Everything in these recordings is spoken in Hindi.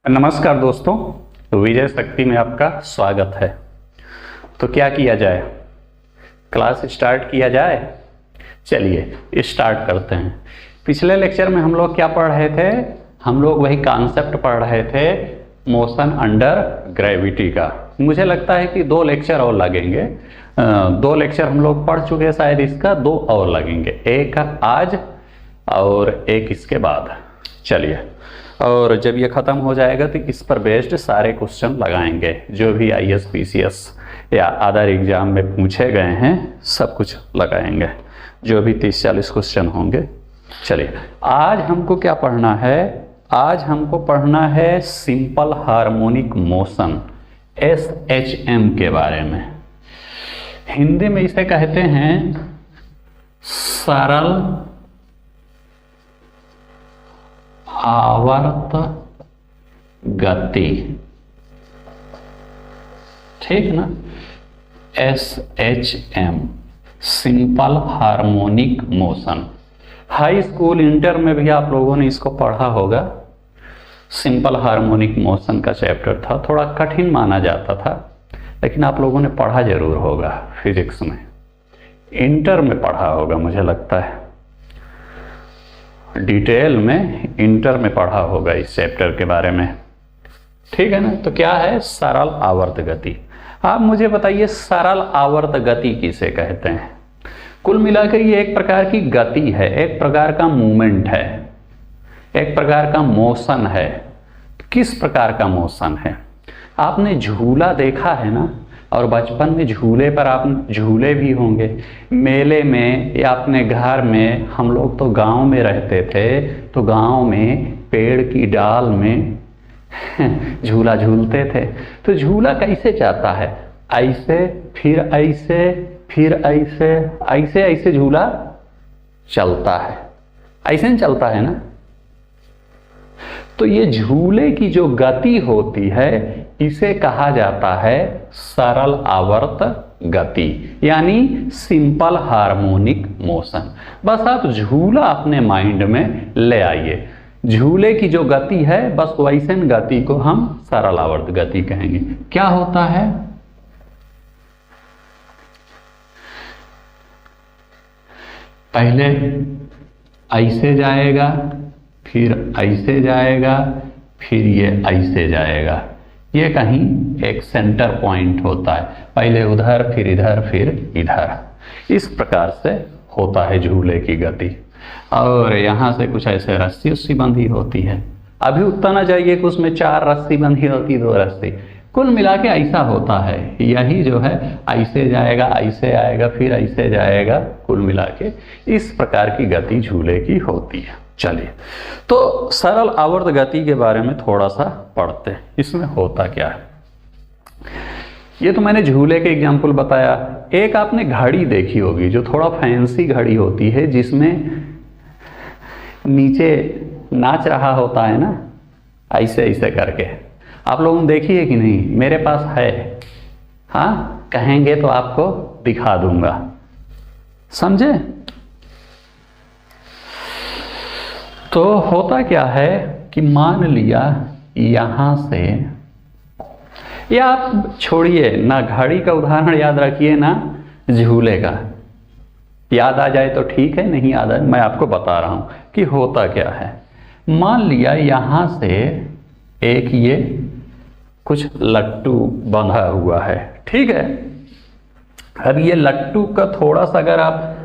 नमस्कार दोस्तों, विजय शक्ति में आपका स्वागत है। तो क्या किया जाए, क्लास स्टार्ट किया जाए। चलिए स्टार्ट करते हैं। पिछले लेक्चर में हम लोग क्या पढ़ रहे थे? हम लोग वही कॉन्सेप्ट पढ़ रहे थे, मोशन अंडर ग्रेविटी का। मुझे लगता है कि 2 लेक्चर और लगेंगे। 2 लेक्चर हम लोग पढ़ चुके हैं, शायद इसका 2 और लगेंगे, एक आज और एक इसके बाद। चलिए, और जब ये ख़त्म हो जाएगा तो इस पर बेस्ड सारे क्वेश्चन लगाएंगे, जो भी IAS PCS या अदर एग्जाम में पूछे गए हैं सब कुछ लगाएंगे, जो भी 30-40 क्वेश्चन होंगे। चलिए, आज हमको क्या पढ़ना है? आज हमको पढ़ना है सिंपल हार्मोनिक मोशन SHM के बारे में। हिंदी में इसे कहते हैं सरल आवर्त गति, ठीक ना? SHM simple harmonic motion. High school inter में भी आप लोगों ने इसको पढ़ा होगा। सिंपल हार्मोनिक मोशन का चैप्टर था, थोड़ा कठिन माना जाता था, लेकिन आप लोगों ने पढ़ा जरूर होगा। फिजिक्स में इंटर में पढ़ा होगा, मुझे लगता है डिटेल में इंटर में पढ़ा होगा इस चैप्टर के बारे में, ठीक है ना? तो क्या है सरल आवर्त गति? आप मुझे बताइए, सरल आवर्त गति किसे कहते हैं? कुल मिलाकर ये एक प्रकार की गति है, एक प्रकार का मूवमेंट है, एक प्रकार का मोशन है। किस प्रकार का मोशन है? आपने झूला देखा है ना, और बचपन में झूले पर आप झूले भी होंगे। मेले में या अपने घर में, हम लोग तो गांव में रहते थे, तो गांव में पेड़ की डाल में झूला झूलते थे। तो झूला कैसे जाता है? ऐसे, फिर ऐसे, फिर ऐसे, ऐसे ऐसे झूला चलता है। ऐसे नहीं चलता है ना? तो ये झूले की जो गति होती है, इसे कहा जाता है सरल आवर्त गति, यानी सिंपल हार्मोनिक मोशन। बस आप झूला अपने माइंड में ले आइए। झूले की जो गति है, बस वैसे गति को हम सरल आवर्त गति कहेंगे। क्या होता है? पहले ऐसे जाएगा, फिर ऐसे जाएगा, फिर ये ऐसे जाएगा। ये कहीं एक सेंटर पॉइंट होता है, पहले उधर, फिर इधर, फिर इधर। इस प्रकार से होता है झूले की गति। और यहाँ से कुछ ऐसे रस्सी उस्सी बंधी होती है। अभी उतना ना जाइए कि उसमें 4 रस्सी बंधी होती, 2 रस्सी। कुल मिला के ऐसा होता है। यही जो है ऐसे जाएगा, ऐसे आएगा, फिर ऐसे जाएगा। कुल मिला के इस प्रकार की गति झूले की होती है। चलिए, तो सरल आवर्त गति के बारे में थोड़ा सा पढ़ते हैं। इसमें होता क्या है? ये तो मैंने झूले के एग्जाम्पल बताया। एक आपने घड़ी देखी होगी, जो थोड़ा फैंसी घड़ी होती है, जिसमें नीचे नाच रहा होता है ना, ऐसे ऐसे करके। आप लोगों ने देखी है कि नहीं? मेरे पास है। हाँ, कहेंगे तो आपको दिखा दूंगा, समझे? तो होता क्या है कि मान लिया यहां से, या आप छोड़िए ना, घड़ी का उदाहरण याद रखिए ना, झूले का याद आ जाए तो ठीक है, नहीं याद आए मैं आपको बता रहा हूं कि होता क्या है। मान लिया यहां से एक ये कुछ लट्टू बंधा हुआ है, ठीक है? अब ये लट्टू का थोड़ा सा अगर आप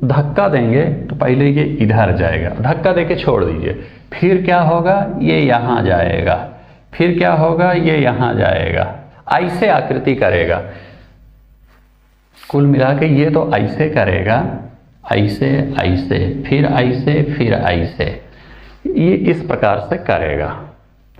धक्का देंगे तो पहले ये इधर जाएगा, धक्का देके छोड़ दीजिए, फिर क्या होगा? ये यहाँ जाएगा, फिर क्या होगा? ये यहाँ जाएगा। ऐसे आकृति करेगा। कुल मिला के ये तो ऐसे करेगा, ऐसे ऐसे, फिर ऐसे, फिर ऐसे, ये इस प्रकार से करेगा।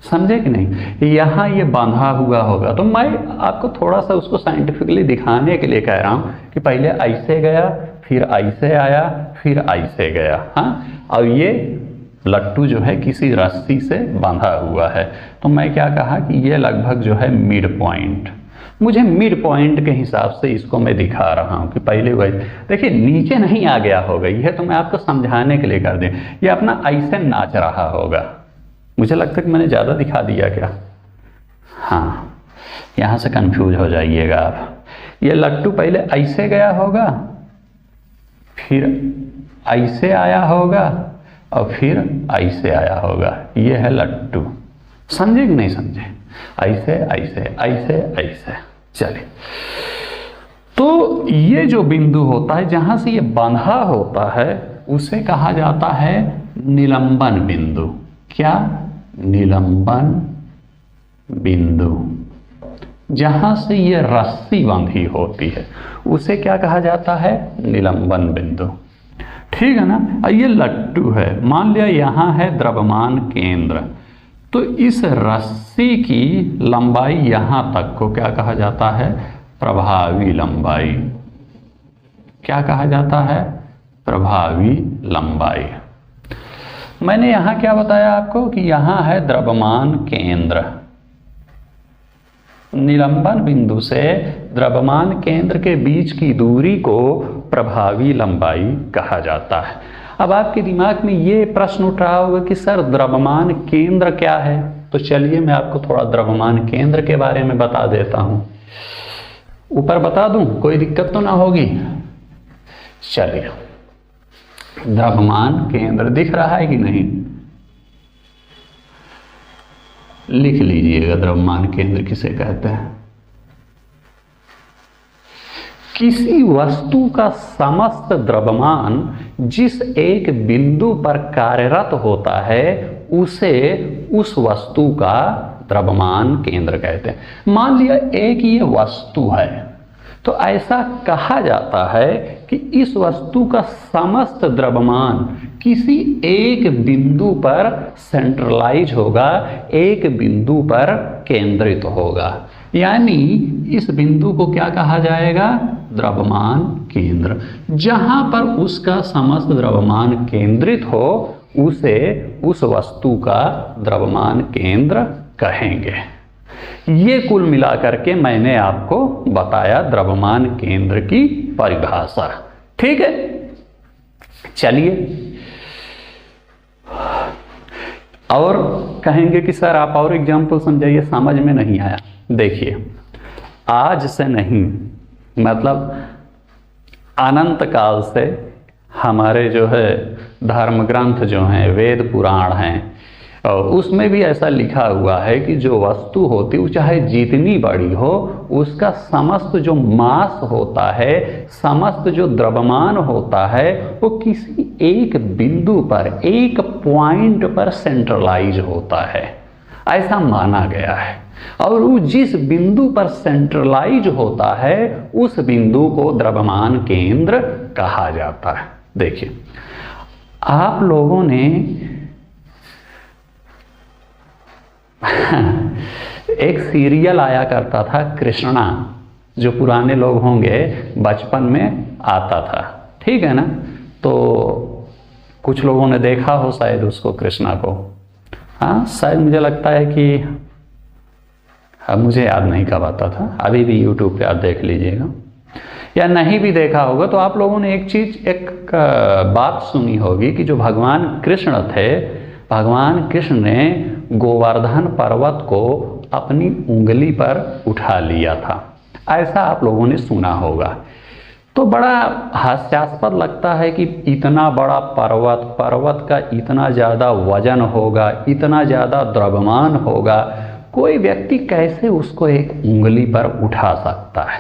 समझे कि नहीं? यहाँ ये बांधा हुआ होगा। तो मैं आपको थोड़ा सा उसको साइंटिफिकली दिखाने के लिए कह रहा हूँ कि पहले ऐसे गया, फिर ऐसे आया, फिर ऐसे गया। हाँ, और ये लट्टू जो है किसी रस्सी से बांधा हुआ है। तो मैं क्या कहा कि ये लगभग जो है मिड पॉइंट, मुझे मिड पॉइंट के हिसाब से इसको मैं दिखा रहा हूँ कि पहले वही देखिए, नीचे नहीं आ गया होगा। यह तो मैं आपको समझाने के लिए कर दें। ये अपना ऐसे नाच रहा होगा, मुझे लगता है कि मैंने ज़्यादा दिखा दिया क्या? हाँ, यहाँ से कंफ्यूज हो जाइएगा आप। ये लट्टू पहले ऐसे गया होगा, फिर ऐसे आया होगा और फिर ऐसे आया होगा। ये है लट्टू। समझे कि नहीं समझे? ऐसे ऐसे ऐसे ऐसे। चलिए, तो ये जो बिंदु होता है जहां से ये बंधा होता है उसे कहा जाता है निलंबन बिंदु। क्या? निलंबन बिंदु। जहां से ये रस्सी बंधी होती है उसे क्या कहा जाता है? निलंबन बिंदु। ठीक है ना? ये लट्टू है, मान लिया यहाँ है द्रव्यमान केंद्र, तो इस रस्सी की लंबाई यहाँ तक को क्या कहा जाता है? प्रभावी लंबाई। क्या कहा जाता है? प्रभावी लंबाई। मैंने यहाँ क्या बताया आपको कि यहाँ है द्रव्यमान केंद्र। निलंबन बिंदु से द्रव्यमान केंद्र के बीच की दूरी को प्रभावी लंबाई कहा जाता है। अब आपके दिमाग में ये प्रश्न उठ रहा होगा कि सर द्रव्यमान केंद्र क्या है? तो चलिए मैं आपको थोड़ा द्रव्यमान केंद्र के बारे में बता देता हूं। ऊपर बता दूं, कोई दिक्कत तो ना होगी? चलिए, द्रव्यमान केंद्र दिख रहा है कि नहीं? लिख लीजिएगा द्रव्यमान केंद्र किसे कहते हैं। किसी वस्तु का समस्त द्रव्यमान जिस एक बिंदु पर कार्यरत होता है उसे उस वस्तु का द्रव्यमान केंद्र कहते हैं। मान लिया एक ये वस्तु है, तो ऐसा कहा जाता है कि इस वस्तु का समस्त द्रव्यमान किसी एक बिंदु पर सेंट्रलाइज होगा, एक बिंदु पर केंद्रित होगा। यानी इस बिंदु को क्या कहा जाएगा? द्रव्यमान केंद्र। जहां पर उसका समस्त द्रव्यमान केंद्रित हो उसे उस वस्तु का द्रव्यमान केंद्र कहेंगे। ये कुल मिलाकर के मैंने आपको बताया द्रव्यमान केंद्र की परिभाषा। ठीक है, चलिए, और कहेंगे कि सर आप और एग्जाम्पल समझाइए, समझ में नहीं आया। देखिए, आज से नहीं, मतलब अनंत काल से हमारे जो है धर्म ग्रंथ जो हैं, वेद पुराण हैं, और उसमें भी ऐसा लिखा हुआ है कि जो वस्तु होती है चाहे जितनी बड़ी हो, उसका समस्त जो मास होता है, समस्त जो द्रव्यमान होता है, वो किसी एक बिंदु पर, एक पॉइंट पर सेंट्रलाइज होता है, ऐसा माना गया है। और वो जिस बिंदु पर सेंट्रलाइज होता है उस बिंदु को द्रव्यमान केंद्र कहा जाता है। देखिए, आप लोगों ने एक सीरियल आया करता था कृष्णा, जो पुराने लोग होंगे बचपन में आता था, ठीक है ना? तो कुछ लोगों ने देखा हो शायद उसको, कृष्णा को। हाँ, शायद मुझे लगता है कि, अब मुझे याद नहीं कब आता था, अभी भी यूट्यूब पे आप देख लीजिएगा, या नहीं भी देखा होगा तो आप लोगों ने एक बात सुनी होगी कि जो भगवान कृष्ण थे, भगवान कृष्ण ने गोवर्धन पर्वत को अपनी उंगली पर उठा लिया था, ऐसा आप लोगों ने सुना होगा। तो बड़ा हास्यास्पद लगता है कि इतना बड़ा पर्वत का इतना ज़्यादा वजन होगा, इतना ज़्यादा द्रव्यमान होगा, कोई व्यक्ति कैसे उसको एक उंगली पर उठा सकता है?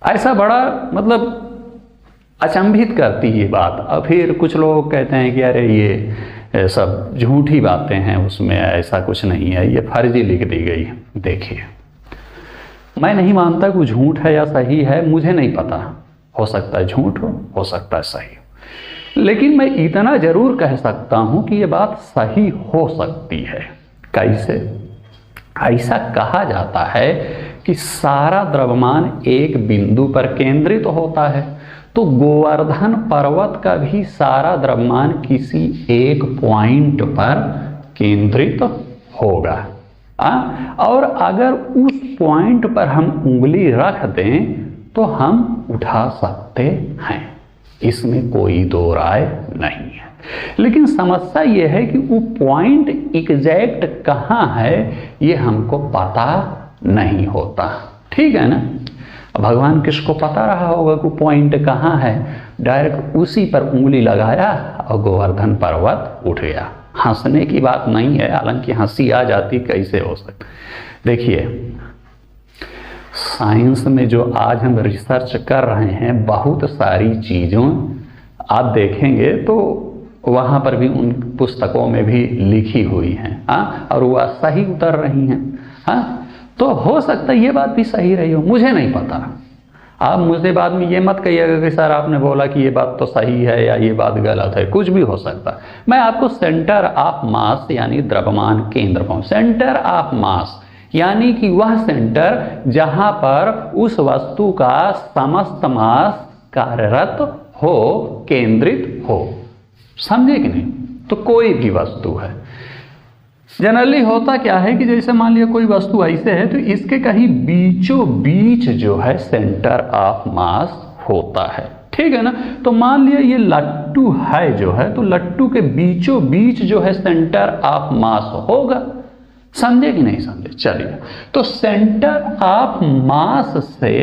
ऐसा बड़ा मतलब अचंभित करती है बात। और फिर कुछ लोग कहते हैं कि अरे ये सब झूठी बातें हैं, उसमें ऐसा कुछ नहीं है, ये फर्जी लिख दी गई। देखिए, मैं नहीं मानता कि झूठ है या सही है, मुझे नहीं पता, हो सकता है झूठ हो सकता है सही, लेकिन मैं इतना जरूर कह सकता हूं कि ये बात सही हो सकती है। कैसे? ऐसा कहा जाता है कि सारा द्रव्यमान एक बिंदु पर केंद्रित होता है, तो गोवर्धन पर्वत का भी सारा द्रव्यमान किसी एक पॉइंट पर केंद्रित होगा। और अगर उस पॉइंट पर हम उंगली रख दें तो हम उठा सकते हैं। इसमें कोई दो राय नहीं है। लेकिन समस्या यह है कि वो पॉइंट एग्जैक्ट कहाँ है ये हमको पता नहीं होता। ठीक है ना। भगवान किसको पता रहा होगा कि पॉइंट कहाँ है, डायरेक्ट उसी पर उंगली लगाया और गोवर्धन पर्वत उठ गया। हंसने की बात नहीं है, हालांकि हंसी आ जाती कैसे हो सकती। देखिए साइंस में जो आज हम रिसर्च कर रहे हैं, बहुत सारी चीज़ों आप देखेंगे तो वहाँ पर भी उन पुस्तकों में भी लिखी हुई हैं, हाँ, और वह सही उतर रही हैं, हाँ। तो हो सकता है ये बात भी सही रही हो, मुझे नहीं पता। आप मुझे बाद में ये मत कहिएगा कि सर आपने बोला कि ये बात तो सही है या ये बात गलत है, कुछ भी हो सकता। मैं आपको सेंटर ऑफ मास यानी द्रव्यमान केंद्र, सेंटर ऑफ मास यानी कि वह सेंटर जहां पर उस वस्तु का समस्त मास कार्यरत हो, केंद्रित हो। समझे कि नहीं। तो कोई भी वस्तु है, जनरली होता क्या है कि जैसे मान लिया कोई वस्तु ऐसे है तो इसके कहीं बीचों बीच जो है सेंटर ऑफ मास होता है। ठीक है ना। तो मान लिया ये लट्टू है जो है, तो लट्टू के बीचों बीच जो है सेंटर ऑफ मास होगा। समझे कि नहीं समझे। चलिए, तो सेंटर ऑफ मास से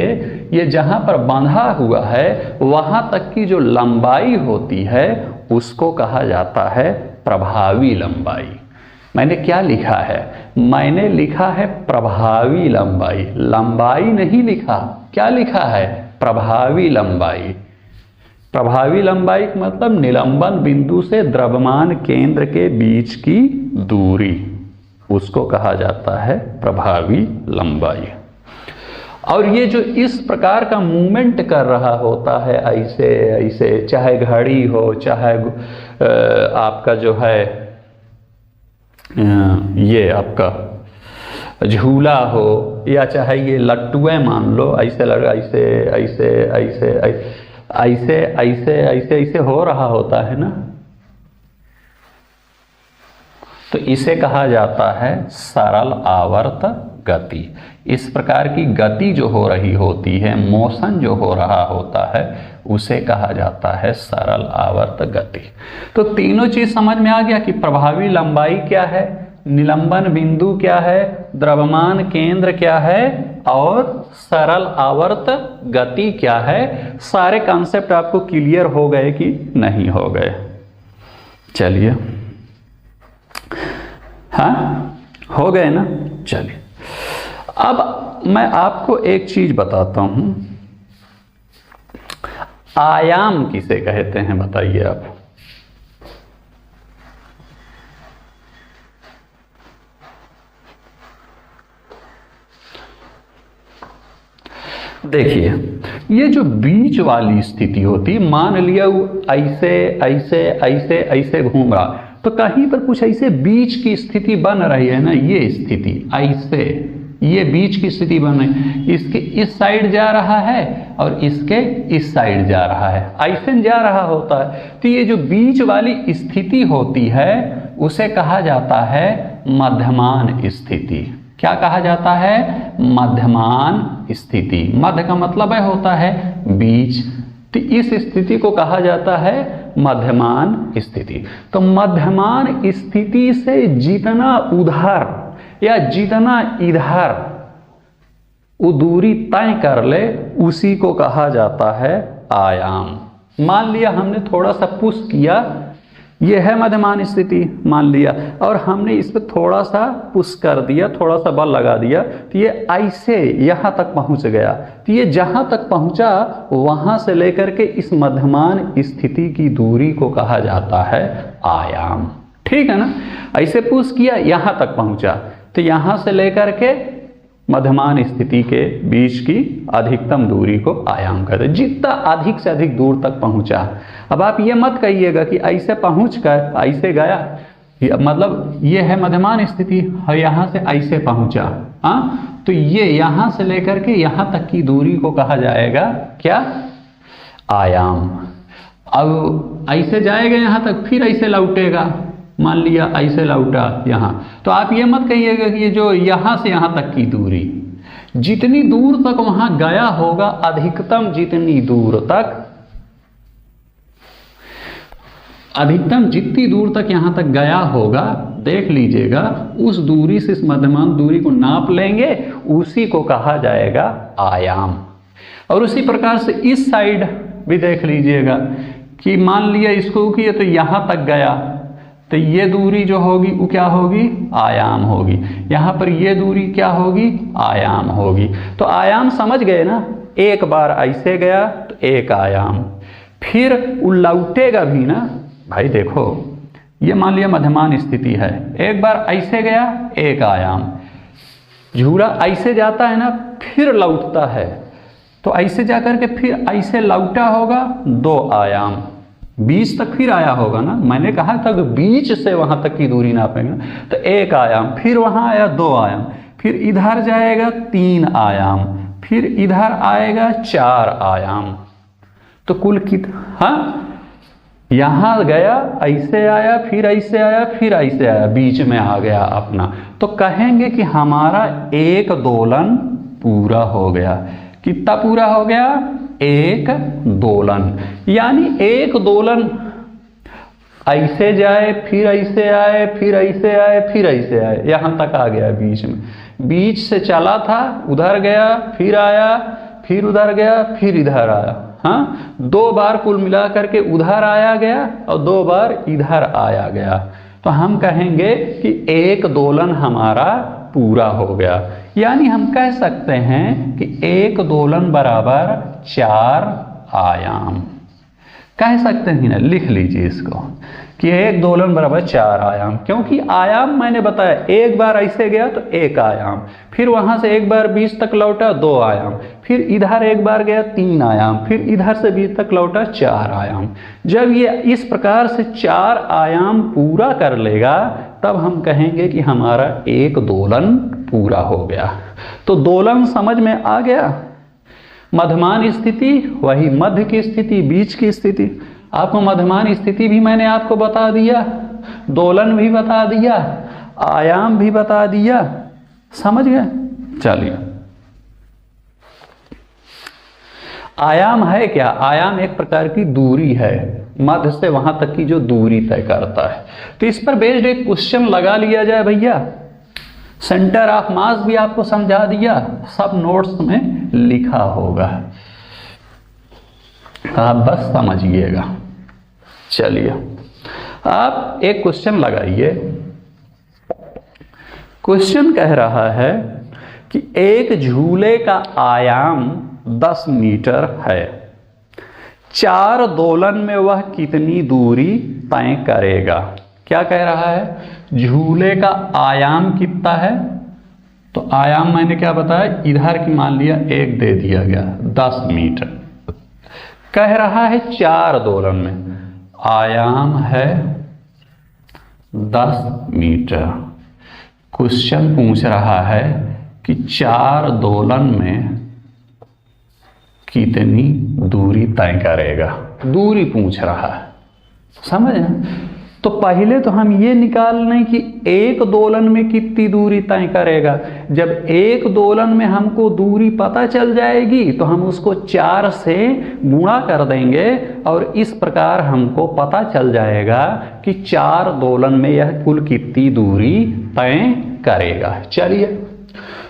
ये जहां पर बांधा हुआ है वहां तक की जो लंबाई होती है उसको कहा जाता है प्रभावी लंबाई। मैंने क्या लिखा है, मैंने लिखा है प्रभावी लंबाई, लंबाई नहीं लिखा। क्या लिखा है, प्रभावी लंबाई। प्रभावी लंबाई का मतलब निलंबन बिंदु से द्रव्यमान केंद्र के बीच की दूरी, उसको कहा जाता है प्रभावी लंबाई। और ये जो इस प्रकार का मूवमेंट कर रहा होता है ऐसे ऐसे, चाहे घड़ी हो, चाहे आपका जो है ये आपका झूला हो, या चाहे ये लट्टुएं मान लो, ऐसे लगा ऐसे ऐसे ऐसे ऐसे ऐसे ऐसे ऐसे हो रहा होता है ना, तो इसे कहा जाता है सरल आवर्त गति। इस प्रकार की गति जो हो रही होती है, मोशन जो हो रहा होता है, उसे कहा जाता है सरल आवर्त गति। तो तीनों चीज समझ में आ गया कि प्रभावी लंबाई क्या है, निलंबन बिंदु क्या है, द्रव्यमान केंद्र क्या है और सरल आवर्त गति क्या है। सारे कॉन्सेप्ट आपको क्लियर हो गए कि नहीं हो गए। चलिए, हाँ हो गए ना। चलिए, अब मैं आपको एक चीज बताता हूं, आयाम किसे कहते हैं बताइए आप। देखिए, ये जो बीच वाली स्थिति होती, मान लिया वो ऐसे ऐसे ऐसे ऐसे घूम रहा, तो कहीं पर कुछ ऐसे बीच की स्थिति बन रही है ना, ये स्थिति ऐसे, ये बीच की स्थिति बन रही, इसके इस साइड जा रहा है और इसके इस साइड जा रहा है, ऐसे जा रहा होता है। तो ये जो बीच वाली स्थिति होती है उसे कहा जाता है मध्यमान स्थिति। क्या कहा जाता है, मध्यमान स्थिति। मध्य का मतलब है होता है बीच, तो इस स्थिति को कहा जाता है मध्यमान स्थिति। तो मध्यमान स्थिति से जितना उधर या जितना इधर वो दूरी तय कर ले उसी को कहा जाता है आयाम। मान लिया हमने थोड़ा सा पुश किया, ये है मध्यमान स्थिति मान लिया, और हमने इस पर थोड़ा सा पुश कर दिया, थोड़ा सा बल लगा दिया, तो ये ऐसे यहाँ तक पहुँच गया। तो ये जहाँ तक पहुँचा वहाँ से लेकर के इस मध्यमान स्थिति की दूरी को कहा जाता है आयाम। ठीक है ना। ऐसे पुश किया, यहाँ तक पहुँचा, तो यहाँ से लेकर के मध्यमान स्थिति के बीच की अधिकतम दूरी को आयाम कहते हैं। जितना अधिक से अधिक दूर तक पहुंचा। अब आप ये मत कहिएगा कि ऐसे पहुंच कर ऐसे गया, मतलब ये है मध्यमान स्थिति और यहाँ से ऐसे पहुंचा, हाँ, तो ये यहाँ से लेकर के यहाँ तक की दूरी को कहा जाएगा क्या, आयाम। अब ऐसे जाएगा यहाँ तक, फिर ऐसे लौटेगा, मान लिया ऐसे लौटा यहाँ, तो आप ये मत कहिएगा कि ये जो यहाँ से यहाँ तक की दूरी, जितनी दूर तक वहाँ गया होगा, अधिकतम जितनी दूर तक अधिकतम जितनी दूर तक यहाँ तक गया होगा देख लीजिएगा, उस दूरी से इस मध्यमान दूरी को नाप लेंगे, उसी को कहा जाएगा आयाम। और उसी प्रकार से इस साइड भी देख लीजिएगा कि मान लिया इसको कि ये तो यहाँ तक गया, तो ये दूरी जो होगी वो क्या होगी, आयाम होगी। यहाँ पर ये दूरी क्या होगी, आयाम होगी। तो आयाम समझ गए ना, एक बार ऐसे गया तो एक आयाम, फिर वो लौटेगा भी ना भाई। देखो ये मान लिया मध्यमान स्थिति है, एक बार ऐसे गया एक आयाम, झूला ऐसे जाता है ना फिर लौटता है, तो ऐसे जाकर के फिर ऐसे लौटा होगा, दो आयाम, बीच तक फिर आया होगा ना। मैंने कहा था कि बीच से वहां तक की दूरी नापेंगे, तो एक आयाम, फिर वहां आया दो आयाम, फिर इधर जाएगा तीन आयाम, फिर इधर आएगा चार आयाम। तो कुल हाँ, यहां गया ऐसे आया, फिर ऐसे आया, फिर ऐसे आया, बीच में आ गया अपना, तो कहेंगे कि हमारा एक दोलन पूरा हो गया। कितना पूरा हो गया, एक दोलन। यानी एक दोलन ऐसे जाए, फिर ऐसे आए, फिर ऐसे आए, फिर ऐसे आए, यहां तक आ गया बीच में। बीच से चला था, उधर गया, फिर आया, फिर उधर गया, फिर इधर आया। हाँ, दो बार कुल मिला करके उधर आया गया और दो बार इधर आया गया, तो हम कहेंगे कि एक दोलन हमारा पूरा हो गया। यानी हम कह सकते हैं कि एक दोलन बराबर चार आयाम। कह सकते हैं ना, लिख लीजिए इसको कि एक दोलन बराबर चार आयाम, क्योंकि आयाम मैंने बताया एक बार ऐसे गया तो एक आयाम, फिर वहां से एक बार बीच तक लौटा दो आयाम, फिर इधर एक बार गया तीन आयाम, फिर इधर से बीच तक लौटा चार आयाम। जब ये इस प्रकार से चार आयाम पूरा कर लेगा तब हम कहेंगे कि हमारा एक दोलन पूरा हो गया। तो दोलन समझ में आ गया। मध्यमान स्थिति वही मध्य की स्थिति, बीच की स्थिति। आपको मध्यमान स्थिति भी मैंने आपको बता दिया, दोलन भी बता दिया, आयाम भी बता दिया, समझ गए। चलिए, आयाम है क्या, आयाम एक प्रकार की दूरी है, मध्य से वहां तक की जो दूरी तय करता है। तो इस पर बेस्ड एक क्वेश्चन लगा लिया जाए भैया। सेंटर ऑफ मास भी आपको समझा दिया, सब नोट्स में लिखा होगा, आप बस समझिएगा। चलिए, आप एक क्वेश्चन लगाइए। क्वेश्चन कह रहा है कि एक झूले का आयाम 10 मीटर है, चार दोलन में वह कितनी दूरी तय करेगा। क्या कह रहा है, झूले का आयाम कितना है, तो आयाम मैंने क्या बताया, इधर की मान लिया एक दे दिया गया 10 मीटर, कह रहा है चार दोलन में, आयाम है 10 मीटर। क्वेश्चन पूछ रहा है कि चार दोलन में कितनी दूरी तय करेगा, दूरी पूछ रहा है, समझ। तो पहले तो हम ये निकाल लें कि एक दोलन में कितनी दूरी तय करेगा। जब एक दोलन में हमको दूरी पता चल जाएगी तो हम उसको 4 से गुणा कर देंगे और इस प्रकार हमको पता चल जाएगा कि 4 दोलन में यह कुल कितनी दूरी तय करेगा। चलिए,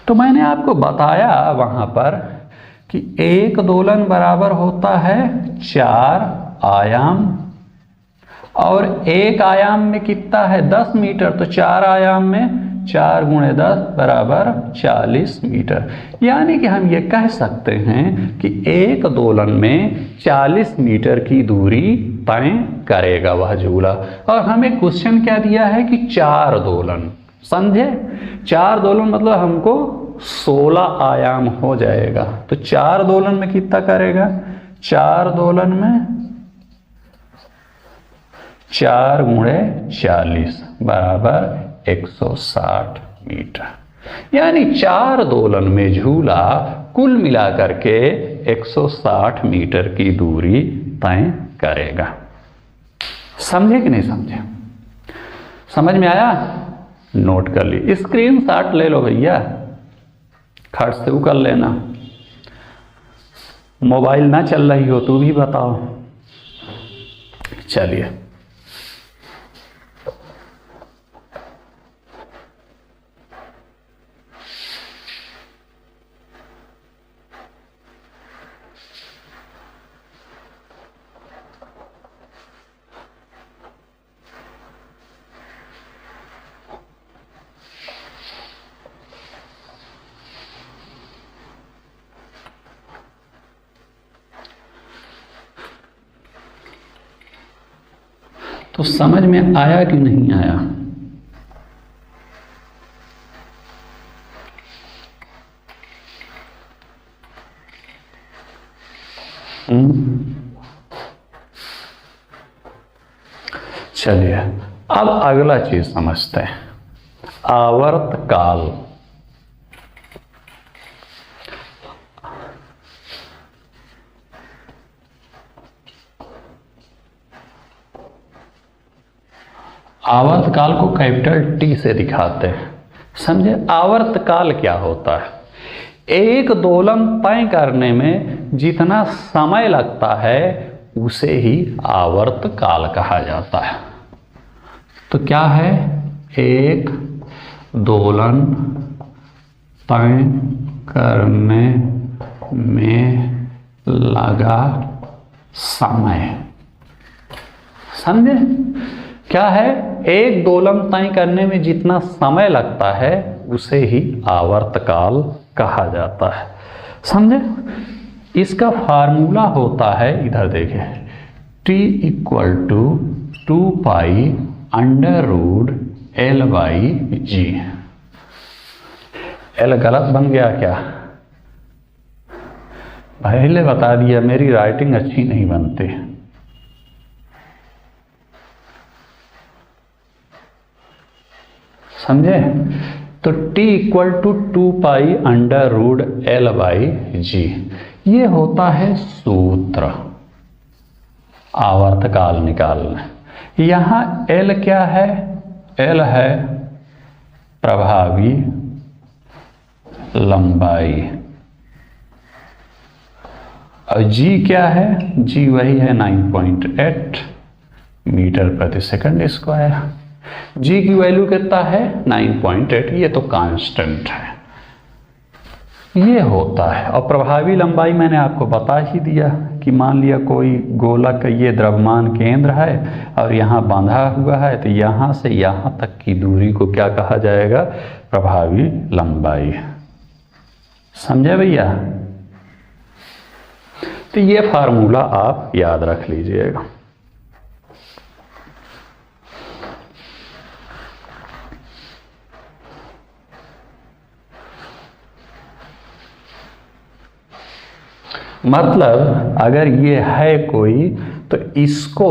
तो मैंने आपको बताया वहां पर कि एक दोलन बराबर होता है 4 आयाम, और एक आयाम में कितना है 10 मीटर, तो 4 आयाम में 4 × 10 बराबर 40 मीटर। यानी कि हम ये कह सकते हैं कि एक दोलन में 40 मीटर की दूरी तय करेगा वह झूला। और हमें क्वेश्चन क्या दिया है कि 4 दोलन, समझे। 4 दोलन मतलब हमको 16 आयाम हो जाएगा। तो 4 दोलन में कितना करेगा, 4 दोलन में 4 × 40 बराबर 160 मीटर। यानी 4 दोलन में झूला कुल मिलाकर के 160 मीटर की दूरी तय करेगा। समझे कि नहीं समझे, समझ में आया, नोट कर ली, स्क्रीनशॉट ले लो भैया, खट से वो कर लेना। मोबाइल ना चल रही हो तो भी बताओ। चलिए, तो समझ में आया कि नहीं आया? चलिए अब अगला चीज समझते हैं, आवर्तकाल। आवर्तकाल को कैपिटल टी से दिखाते हैं। समझे आवर्तकाल क्या होता है? एक दोलन तय करने में जितना समय लगता है उसे ही आवर्तकाल कहा जाता है। तो क्या है? एक दोलन तय करने में लगा समय। समझे क्या है? एक दोलन तय करने में जितना समय लगता है उसे ही आवर्तकाल कहा जाता है। समझे? इसका फार्मूला होता है, इधर देखें, T equal to 2 pi under root L by g. L गलत बन गया क्या? पहले बता दिया, मेरी राइटिंग अच्छी नहीं बनती। समझे? तो T equal to 2 pi under root L by g, ये होता है सूत्र आवर्तकाल निकालना। यहां L क्या है? L है प्रभावी लंबाई, और G क्या है? G वही है 9.8 मीटर प्रति सेकंड स्क्वायर। G की वैल्यू कितना है? 9.8, ये तो कांस्टेंट है। ये होता है। और प्रभावी लंबाई मैंने आपको बता ही दिया कि मान लिया कोई गोलक ये द्रव्यमान केंद्र है और यहाँ बांधा हुआ है, तो यहाँ से यहाँ तक की दूरी को क्या कहा जाएगा? प्रभावी लंबाई। समझे भैया? तो ये फार्मूला आप याद रख लीजिएगा। मतलब अगर ये है कोई, तो इसको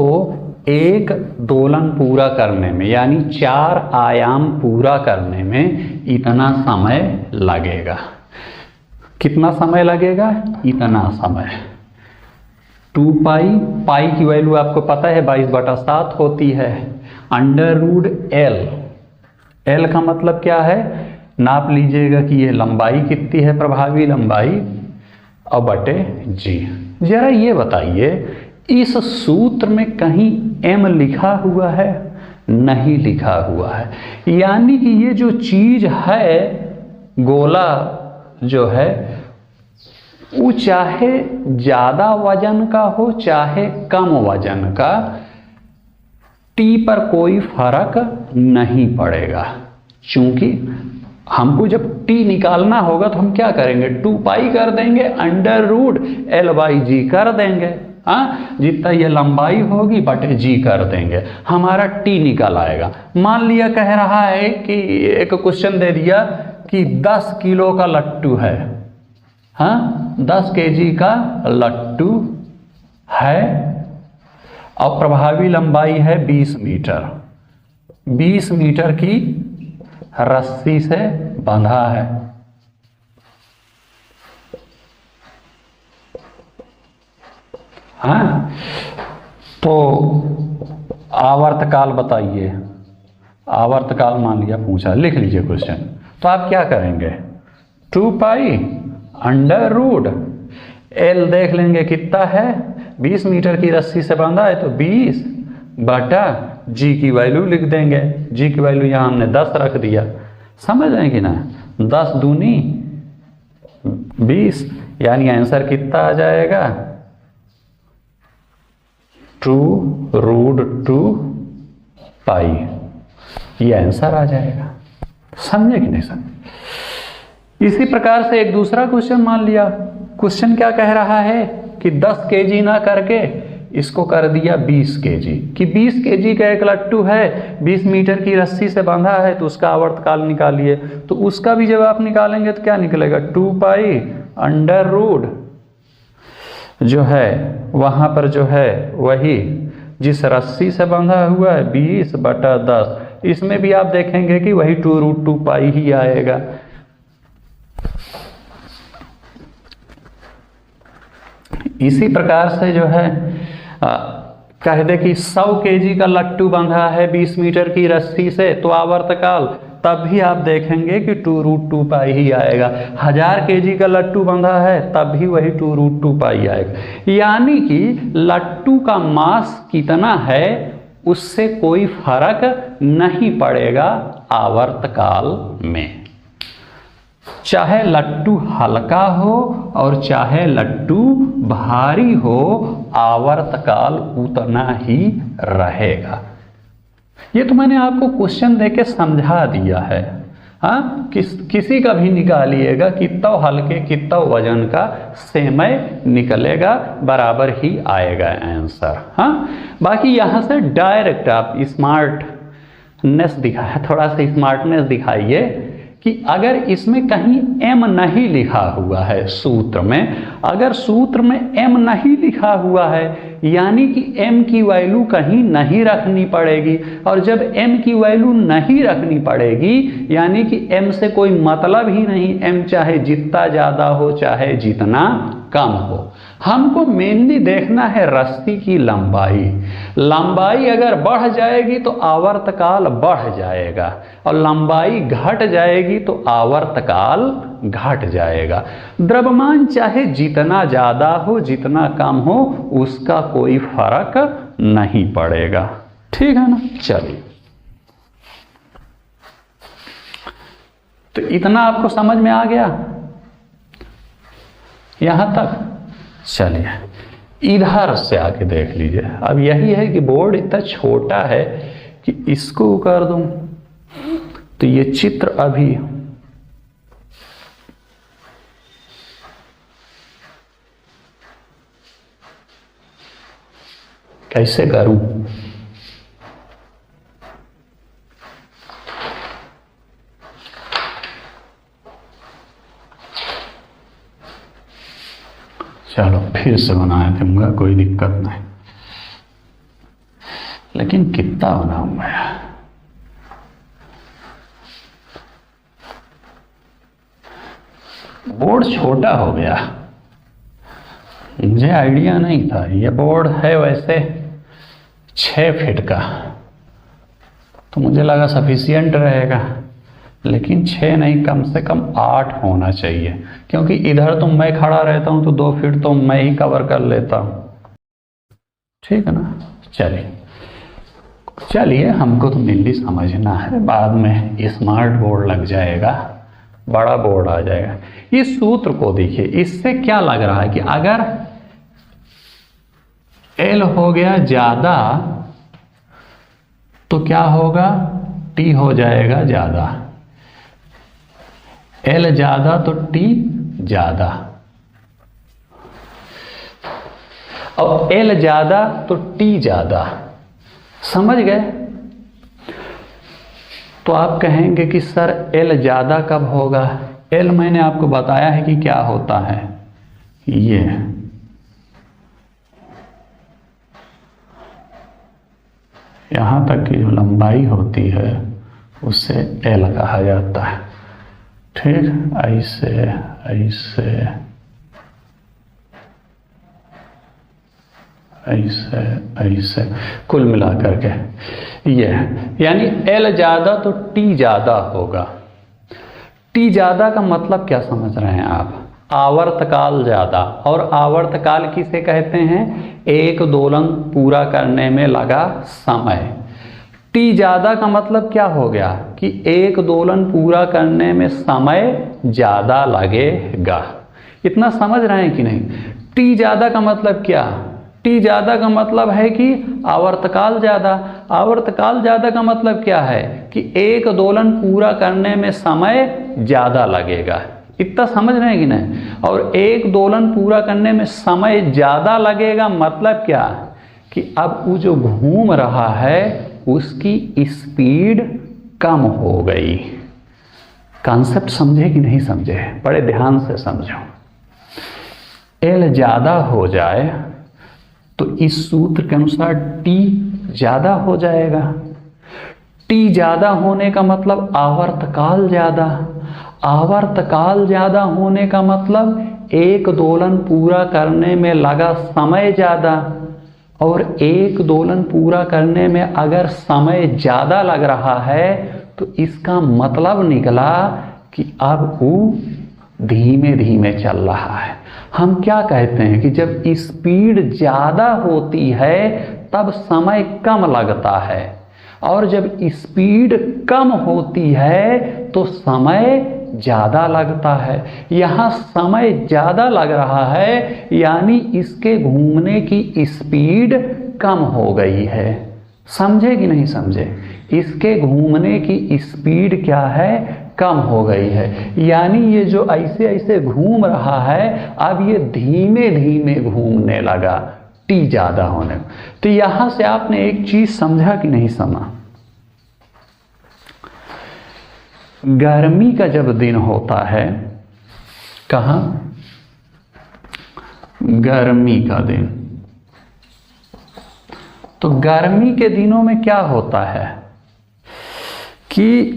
एक दोलन पूरा करने में, यानी 4 आयाम पूरा करने में इतना समय लगेगा। कितना समय लगेगा? इतना समय। 2 पाई, पाई की वैल्यू आपको पता है 22/7 होती है, अंडर रूट L। L का मतलब क्या है? नाप लीजिएगा कि ये लंबाई कितनी है, प्रभावी लंबाई, और बटे जी। जरा ये बताइए, इस सूत्र में कहीं m लिखा हुआ है? नहीं लिखा हुआ है। यानी कि ये जो चीज है, गोला जो है, वो चाहे ज्यादा वजन का हो चाहे कम वजन का, T पर कोई फर्क नहीं पड़ेगा। चूंकि हमको जब T निकालना होगा तो हम क्या करेंगे? 2 पाई कर देंगे, अंडर रूट L बाई जी कर देंगे। हाँ, जितना ये लंबाई होगी बटे जी कर देंगे, हमारा T निकल आएगा। मान लिया कह रहा है कि एक क्वेश्चन दे दिया कि 10 किलो का लट्टू है, हाँ 10 केजी का लट्टू है और प्रभावी लंबाई है 20 मीटर। 20 मीटर की रस्सी से बंधा है। हाँ, तो आवर्तकाल बताइए। आवर्तकाल मान लिया पूछा, लिख लीजिए क्वेश्चन। तो आप क्या करेंगे? 2 पाई अंडर रूट L देख लेंगे कितना है, 20 मीटर की रस्सी से बांधा है तो 20 बटा G की वैल्यू लिख देंगे। G की वैल्यू यहाँ हमने 10 रख दिया। समझ रहे हैं कि ना? 10 दूनी 20, यानी आंसर कितना आ जाएगा? 2√2 पाई, ये आंसर आ जाएगा। समझे कि नहीं समझे? इसी प्रकार से एक दूसरा क्वेश्चन मान लिया। क्वेश्चन क्या कह रहा है कि 10 केजी ना करके इसको कर दिया 20 kg कि 20 kg का एक लट्टू है, 20 मीटर की रस्सी से बांधा है, तो उसका आवर्तकाल निकालिए। तो उसका भी जब आप निकालेंगे तो क्या निकलेगा, 2 पाई अंडर रूट जो है वहाँ पर जो है वही जिस रस्सी से बंधा हुआ है 20/10, इसमें भी आप देखेंगे कि वही 2√2 पाई ही आएगा। इसी प्रकार से जो है कह दे कि 100 kg का लट्टू बंधा है 20 मीटर की रस्सी से, तो आवर्तकाल तब भी आप देखेंगे कि 2√2 पाई ही आएगा। 1000 kg का लट्टू बंधा है तब भी वही 2√2 पाई आएगा। यानी कि लट्टू का मास कितना है उससे कोई फर्क नहीं पड़ेगा आवर्तकाल में, चाहे लट्टू हल्का हो और चाहे लट्टू भारी हो, आवर्तकाल उतना ही रहेगा। ये तो मैंने आपको क्वेश्चन देके समझा दिया है। हाँ, किसी का भी निकालिएगा, कितना हल्के कितना वजन का सेमय निकलेगा, बराबर ही आएगा आंसर। हाँ, बाकी यहाँ से डायरेक्ट आप स्मार्टनेस दिखाया, थोड़ा सा स्मार्टनेस दिखाइए कि अगर इसमें कहीं m नहीं लिखा हुआ है सूत्र में, अगर सूत्र में m नहीं लिखा हुआ है यानी कि m की वैल्यू कहीं नहीं रखनी पड़ेगी, और जब m की वैल्यू नहीं रखनी पड़ेगी यानी कि m से कोई मतलब ही नहीं, m चाहे जितना ज़्यादा हो चाहे जितना कम हो। हमको मेनली देखना है रस्सी की लंबाई। लंबाई अगर बढ़ जाएगी तो आवर्तकाल बढ़ जाएगा, और लंबाई घट जाएगी तो आवर्तकाल घट जाएगा। द्रव्यमान चाहे जितना ज़्यादा हो जितना कम हो उसका कोई फर्क नहीं पड़ेगा। ठीक है ना। चलिए, तो इतना आपको समझ में आ गया यहां तक। चलिए इधर से आके देख लीजिए। अब यही है कि बोर्ड इतना छोटा है कि इसको कर दूं तो ये चित्र अभी कैसे करूं। चलो फिर से बना दूंगा, कोई दिक्कत नहीं, लेकिन कितना बनाऊंगा यार। बोर्ड छोटा हो गया, मुझे आइडिया नहीं था। ये बोर्ड है वैसे 6 फीट का, तो मुझे लगा सफिशियंट रहेगा, लेकिन 6 नहीं, कम से कम 8 होना चाहिए, क्योंकि इधर तो मैं खड़ा रहता हूं तो 2 फीट तो मैं ही कवर कर लेता हूं। ठीक है ना। चलिए हमको तो मेनली समझना है, बाद में स्मार्ट बोर्ड लग जाएगा, बड़ा बोर्ड आ जाएगा। इस सूत्र को देखिए, इससे क्या लग रहा है कि अगर L हो गया ज्यादा तो क्या होगा, T हो जाएगा ज्यादा। L ज्यादा तो T ज्यादा, और L ज्यादा तो T ज्यादा। समझ गए। तो आप कहेंगे कि सर L ज्यादा कब होगा। L मैंने आपको बताया है कि क्या होता है, ये यहां तक की जो लंबाई होती है उसे L कहा जाता है। ठीक, ऐसे ऐसे ऐसे ऐसे कुल मिलाकर के ये, यानी L ज्यादा तो T ज्यादा होगा। T ज्यादा का मतलब क्या समझ रहे हैं आप, आवर्तकाल ज्यादा। और आवर्तकाल किसे कहते हैं, एक दोलन पूरा करने में लगा समय। T ज्यादा का मतलब क्या हो गया कि एक दोलन पूरा करने में समय ज्यादा लगेगा। इतना समझ रहे हैं कि नहीं। T ज्यादा का मतलब क्या, T ज्यादा का मतलब है कि आवर्तकाल ज्यादा। आवर्तकाल ज्यादा का मतलब क्या है कि एक दोलन पूरा करने में समय ज्यादा लगेगा। इतना समझ रहे हैं कि नहीं। और एक दोलन पूरा करने में समय ज्यादा लगेगा मतलब क्या, कि अब वो जो घूम रहा है उसकी स्पीड कम हो गई। कॉन्सेप्ट समझे कि नहीं समझे? बड़े ध्यान से समझो। एल ज़्यादा हो जाए तो इस सूत्र के अनुसार टी ज़्यादा हो जाएगा। टी ज़्यादा होने का मतलब आवर्तकाल ज़्यादा, आवर्तकाल ज़्यादा होने का मतलब एक दोलन पूरा करने में लगा समय ज़्यादा, और एक दोलन पूरा करने में अगर समय ज़्यादा लग रहा है तो इसका मतलब निकला कि अब वो धीमे धीमे चल रहा है। हम क्या कहते हैं कि जब स्पीड ज़्यादा होती है तब समय कम लगता है, और जब स्पीड कम होती है तो समय ज़्यादा लगता है। यहाँ समय ज़्यादा लग रहा है यानी इसके घूमने की स्पीड कम हो गई है। समझे कि नहीं समझे? इसके घूमने की स्पीड क्या है? कम हो गई है। यानी ये जो ऐसे ऐसे घूम रहा है अब ये धीमे धीमे घूमने लगा, टी ज़्यादा होने। तो यहाँ से आपने एक चीज़ समझा कि नहीं समझा? गर्मी का जब दिन होता है, कहाँ? गर्मी का दिन। तो गर्मी के दिनों में क्या होता है कि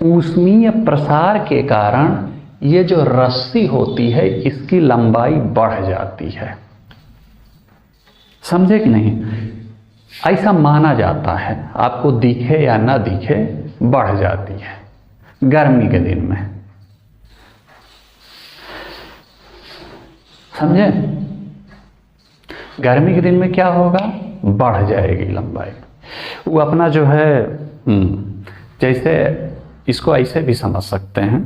ऊष्मीय प्रसार के कारण ये जो रस्सी होती है इसकी लंबाई बढ़ जाती है। समझे कि नहीं? ऐसा माना जाता है, आपको दिखे या ना दिखे बढ़ जाती है गर्मी के दिन में। समझे? गर्मी के दिन में क्या होगा? बढ़ जाएगी लंबाई। वो अपना जो है जैसे इसको ऐसे भी समझ सकते हैं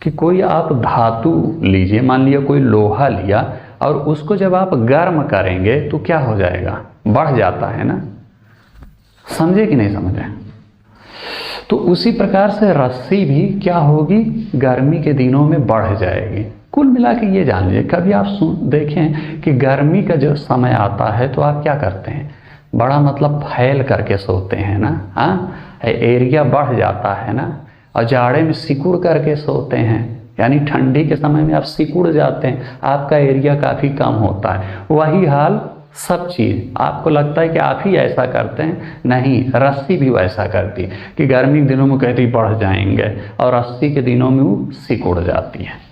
कि कोई आप धातु लीजिए, मान लिया कोई लोहा लिया, और उसको जब आप गर्म करेंगे तो क्या हो जाएगा? बढ़ जाता है ना। समझे कि नहीं समझे? तो उसी प्रकार से रस्सी भी क्या होगी? गर्मी के दिनों में बढ़ जाएगी। कुल मिला के ये जान लीजिए, कभी आप देखें कि गर्मी का जो समय आता है तो आप क्या करते हैं? बड़ा मतलब फैल करके सोते हैं ना। हाँ, एरिया बढ़ जाता है ना। और जाड़े में सिकुड़ करके सोते हैं, यानी ठंडी के समय में आप सिकुड़ जाते हैं, आपका एरिया काफ़ी कम होता है। वही हाल सब चीज़, आपको लगता है कि आप ही ऐसा करते हैं, नहीं, रस्सी भी वैसा करती कि गर्मी के दिनों में कहती बढ़ जाएंगे और रस्सी के दिनों में वो सिकुड़ जाती है।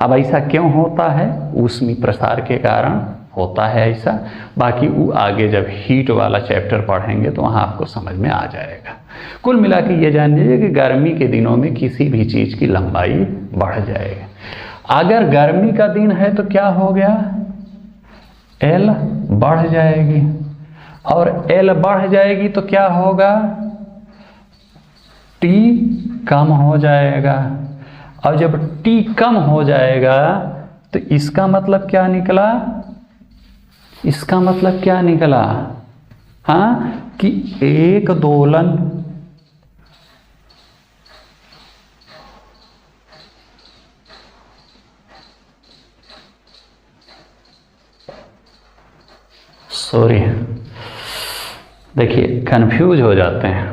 अब ऐसा क्यों होता है? ऊष्मीय प्रसार के कारण होता है ऐसा। बाकी वो आगे जब हीट वाला चैप्टर पढ़ेंगे तो वहाँ आपको समझ में आ जाएगा। कुल मिला के ये जान लीजिए कि गर्मी के दिनों में किसी भी चीज़ की लंबाई बढ़ जाएगी। अगर गर्मी का दिन है तो क्या हो गया? एल बढ़ जाएगी, और एल बढ़ जाएगी तो क्या होगा? टी कम हो जाएगा, और जब टी कम हो जाएगा तो इसका मतलब क्या निकला? इसका मतलब क्या निकला? हाँ, कि एक दोलन सॉरी, देखिए कंफ्यूज हो जाते हैं।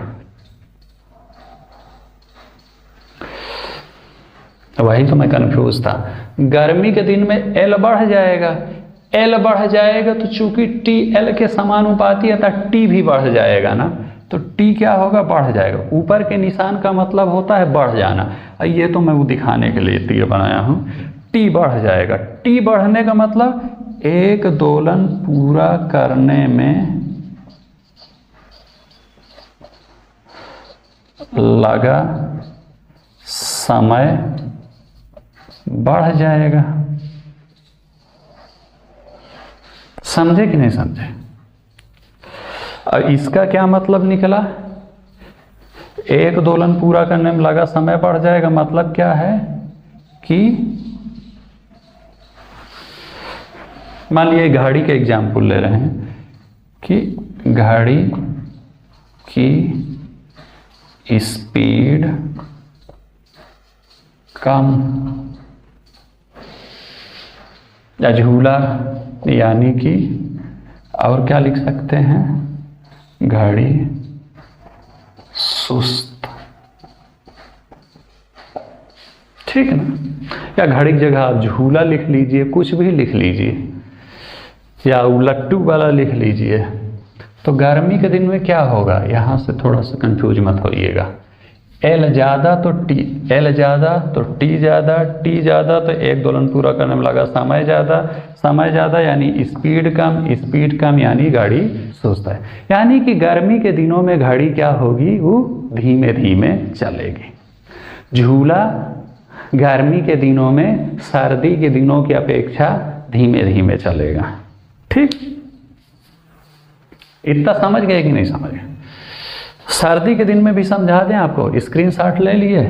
वही तो मैं कंफ्यूज था। गर्मी के दिन में एल बढ़ जाएगा, एल बढ़ जाएगा तो चूंकि टी एल के समानुपाती है तो टी भी बढ़ जाएगा ना। तो टी क्या होगा? बढ़ जाएगा। ऊपर के निशान का मतलब होता है बढ़ जाना। ये तो मैं वो दिखाने के लिए तीर बनाया हूँ। टी बढ़ जाएगा। टी बढ़ने का मतलब एक दोलन पूरा करने में लगा समय बढ़ जाएगा। समझे कि नहीं समझे? और इसका क्या मतलब निकला? एक दोलन पूरा करने में लगा समय बढ़ जाएगा, मतलब क्या है कि मान लीजिए घड़ी के एग्जाम्पल ले रहे हैं कि घड़ी की स्पीड कम, या झूला यानी कि और क्या लिख सकते हैं, घड़ी सुस्त, ठीक है ना। या घड़ी की जगह आप झूला लिख लीजिए, कुछ भी लिख लीजिए, या उलट्टू वाला लिख लीजिए। तो गर्मी के दिन में क्या होगा, यहाँ से थोड़ा सा कंफ्यूज मत होइएगा। एल ज़्यादा तो टी, एल ज़्यादा तो टी ज़्यादा, टी ज़्यादा तो एक दोलन पूरा करने में लगा समय ज़्यादा, समय ज़्यादा यानी स्पीड कम, स्पीड कम यानी गाड़ी सुस्त है। यानी कि गर्मी के दिनों में घड़ी क्या होगी, वो धीमे धीमे चलेगी। झूला गर्मी के दिनों में सर्दी के दिनों की अपेक्षा धीमे धीमे चलेगा, ठीक। इतना समझ गए कि नहीं समझ गए। सर्दी के दिन में भी समझा दें आपको, स्क्रीनशॉट ले लिए।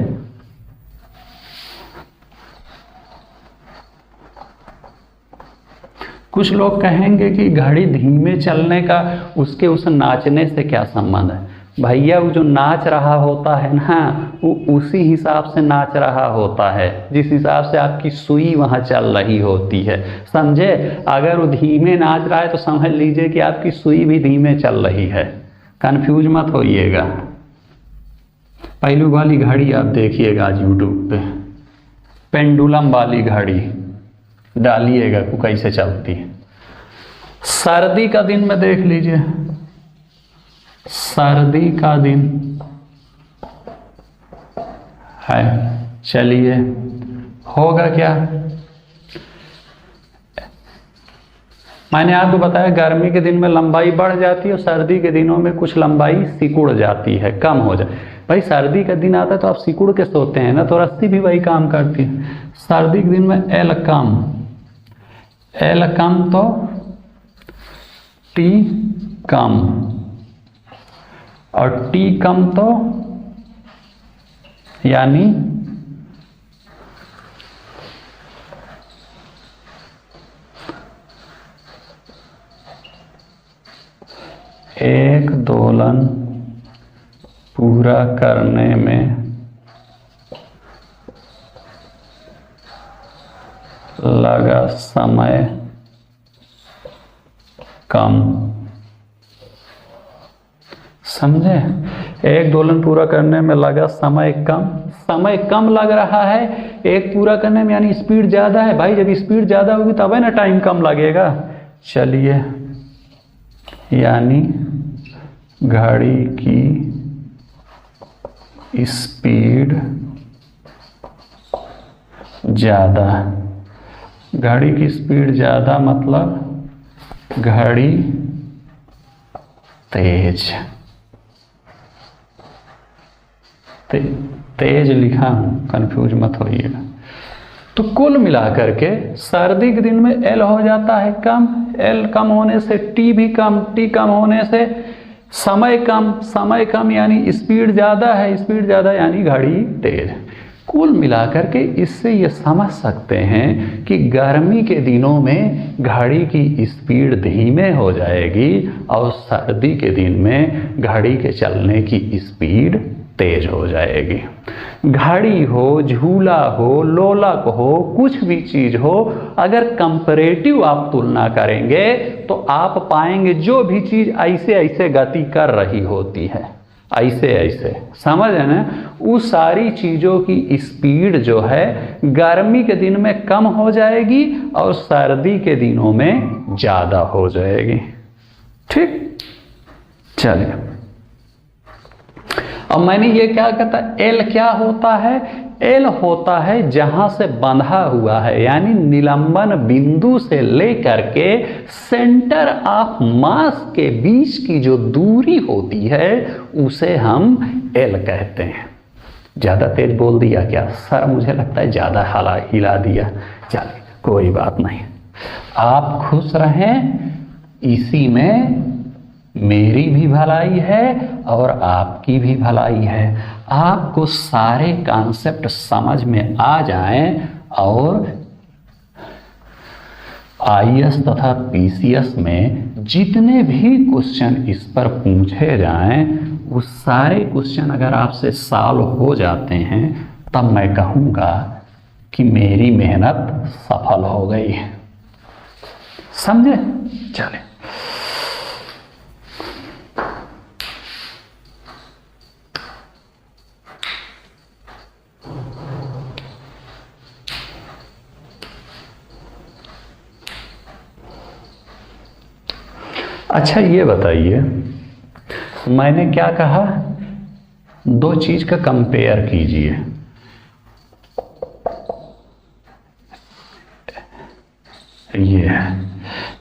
कुछ लोग कहेंगे कि घड़ी धीमे चलने का उसके उस नाचने से क्या संबंध है। भैया वो जो नाच रहा होता है ना, वो उसी हिसाब से नाच रहा होता है जिस हिसाब से आपकी सुई वहाँ चल रही होती है, समझे। अगर वो धीमे नाच रहा है तो समझ लीजिए कि आपकी सुई भी धीमे चल रही है। कंफ्यूज मत होइएगा। पहलू वाली घड़ी आप देखिएगा आज यूट्यूब पे, पेंडुलम वाली घड़ी डालिएगा वो कैसे चलती है। सर्दी का दिन में देख लीजिए, सर्दी का दिन है, चलिए होगा क्या। मैंने आपको बताया गर्मी के दिन में लंबाई बढ़ जाती है और सर्दी के दिनों में कुछ लंबाई सिकुड़ जाती है, कम हो जाए। भाई सर्दी का दिन आता है तो आप सिकुड़ के सोते हैं ना, तो रस्सी भी वही काम करती है। सर्दी के दिन में एल कम, एल कम तो टी कम, और टी कम तो यानी एक दोलन पूरा करने में लगा समय कम, समझे। एक दोलन पूरा करने में लगा समय कम, समय कम लग रहा है एक पूरा करने में, यानी स्पीड ज़्यादा है। भाई जब स्पीड ज़्यादा होगी तब है ना टाइम कम लगेगा। चलिए, यानी घड़ी की स्पीड ज़्यादा, घड़ी की स्पीड ज़्यादा मतलब घड़ी तेज, तेज लिखा हूँ, कंफ्यूज मत होइएगा। तो कुल मिलाकर के सर्दी के दिन में एल हो जाता है कम, एल कम होने से टी भी कम, टी कम होने से समय कम, समय कम यानी स्पीड ज़्यादा है, स्पीड ज़्यादा यानी घड़ी तेज। कुल मिलाकर के इससे ये समझ सकते हैं कि गर्मी के दिनों में घड़ी की स्पीड धीमे हो जाएगी और सर्दी के दिन में घड़ी के चलने की स्पीड तेज हो जाएगी। घड़ी हो, झूला हो, लोलक हो, कुछ भी चीज़ हो, अगर कंपैरेटिव आप तुलना करेंगे तो आप पाएंगे जो भी चीज़ ऐसे ऐसे गति कर रही होती है, ऐसे ऐसे, समझ है ना, उस सारी चीज़ों की स्पीड जो है गर्मी के दिन में कम हो जाएगी और सर्दी के दिनों में ज़्यादा हो जाएगी, ठीक। चलिए, अब मैंने ये क्या कहता, एल क्या होता है, एल होता है जहां से बंधा हुआ है, यानी निलंबन बिंदु से लेकर के सेंटर ऑफ मास के बीच की जो दूरी होती है उसे हम एल कहते हैं। ज़्यादा तेज बोल दिया क्या सर, मुझे लगता है ज़्यादा हिला दिया। चलिए कोई बात नहीं, आप खुश रहें, इसी में मेरी भी भलाई है और आपकी भी भलाई है। आपको सारे कॉन्सेप्ट समझ में आ जाएं और आईएएस तथा पीसीएस में जितने भी क्वेश्चन इस पर पूछे जाएं, वो सारे क्वेश्चन अगर आपसे सॉल्व हो जाते हैं तब मैं कहूँगा कि मेरी मेहनत सफल हो गई। समझे? चले, अच्छा ये बताइए, मैंने क्या कहा, दो चीज का कंपेयर कीजिए। ये है,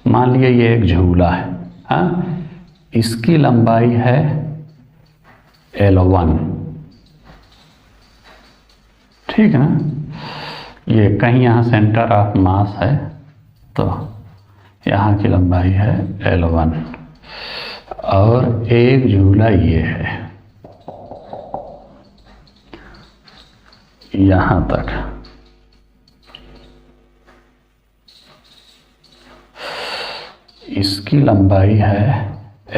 मान लिया ये एक झूला है, हाँ, इसकी लंबाई है L1, ठीक है ना। ये कहीं यहाँ सेंटर ऑफ मास है, तो यहाँ की लंबाई है L1, और एक झूला ये है यहाँ तक, इसकी लंबाई है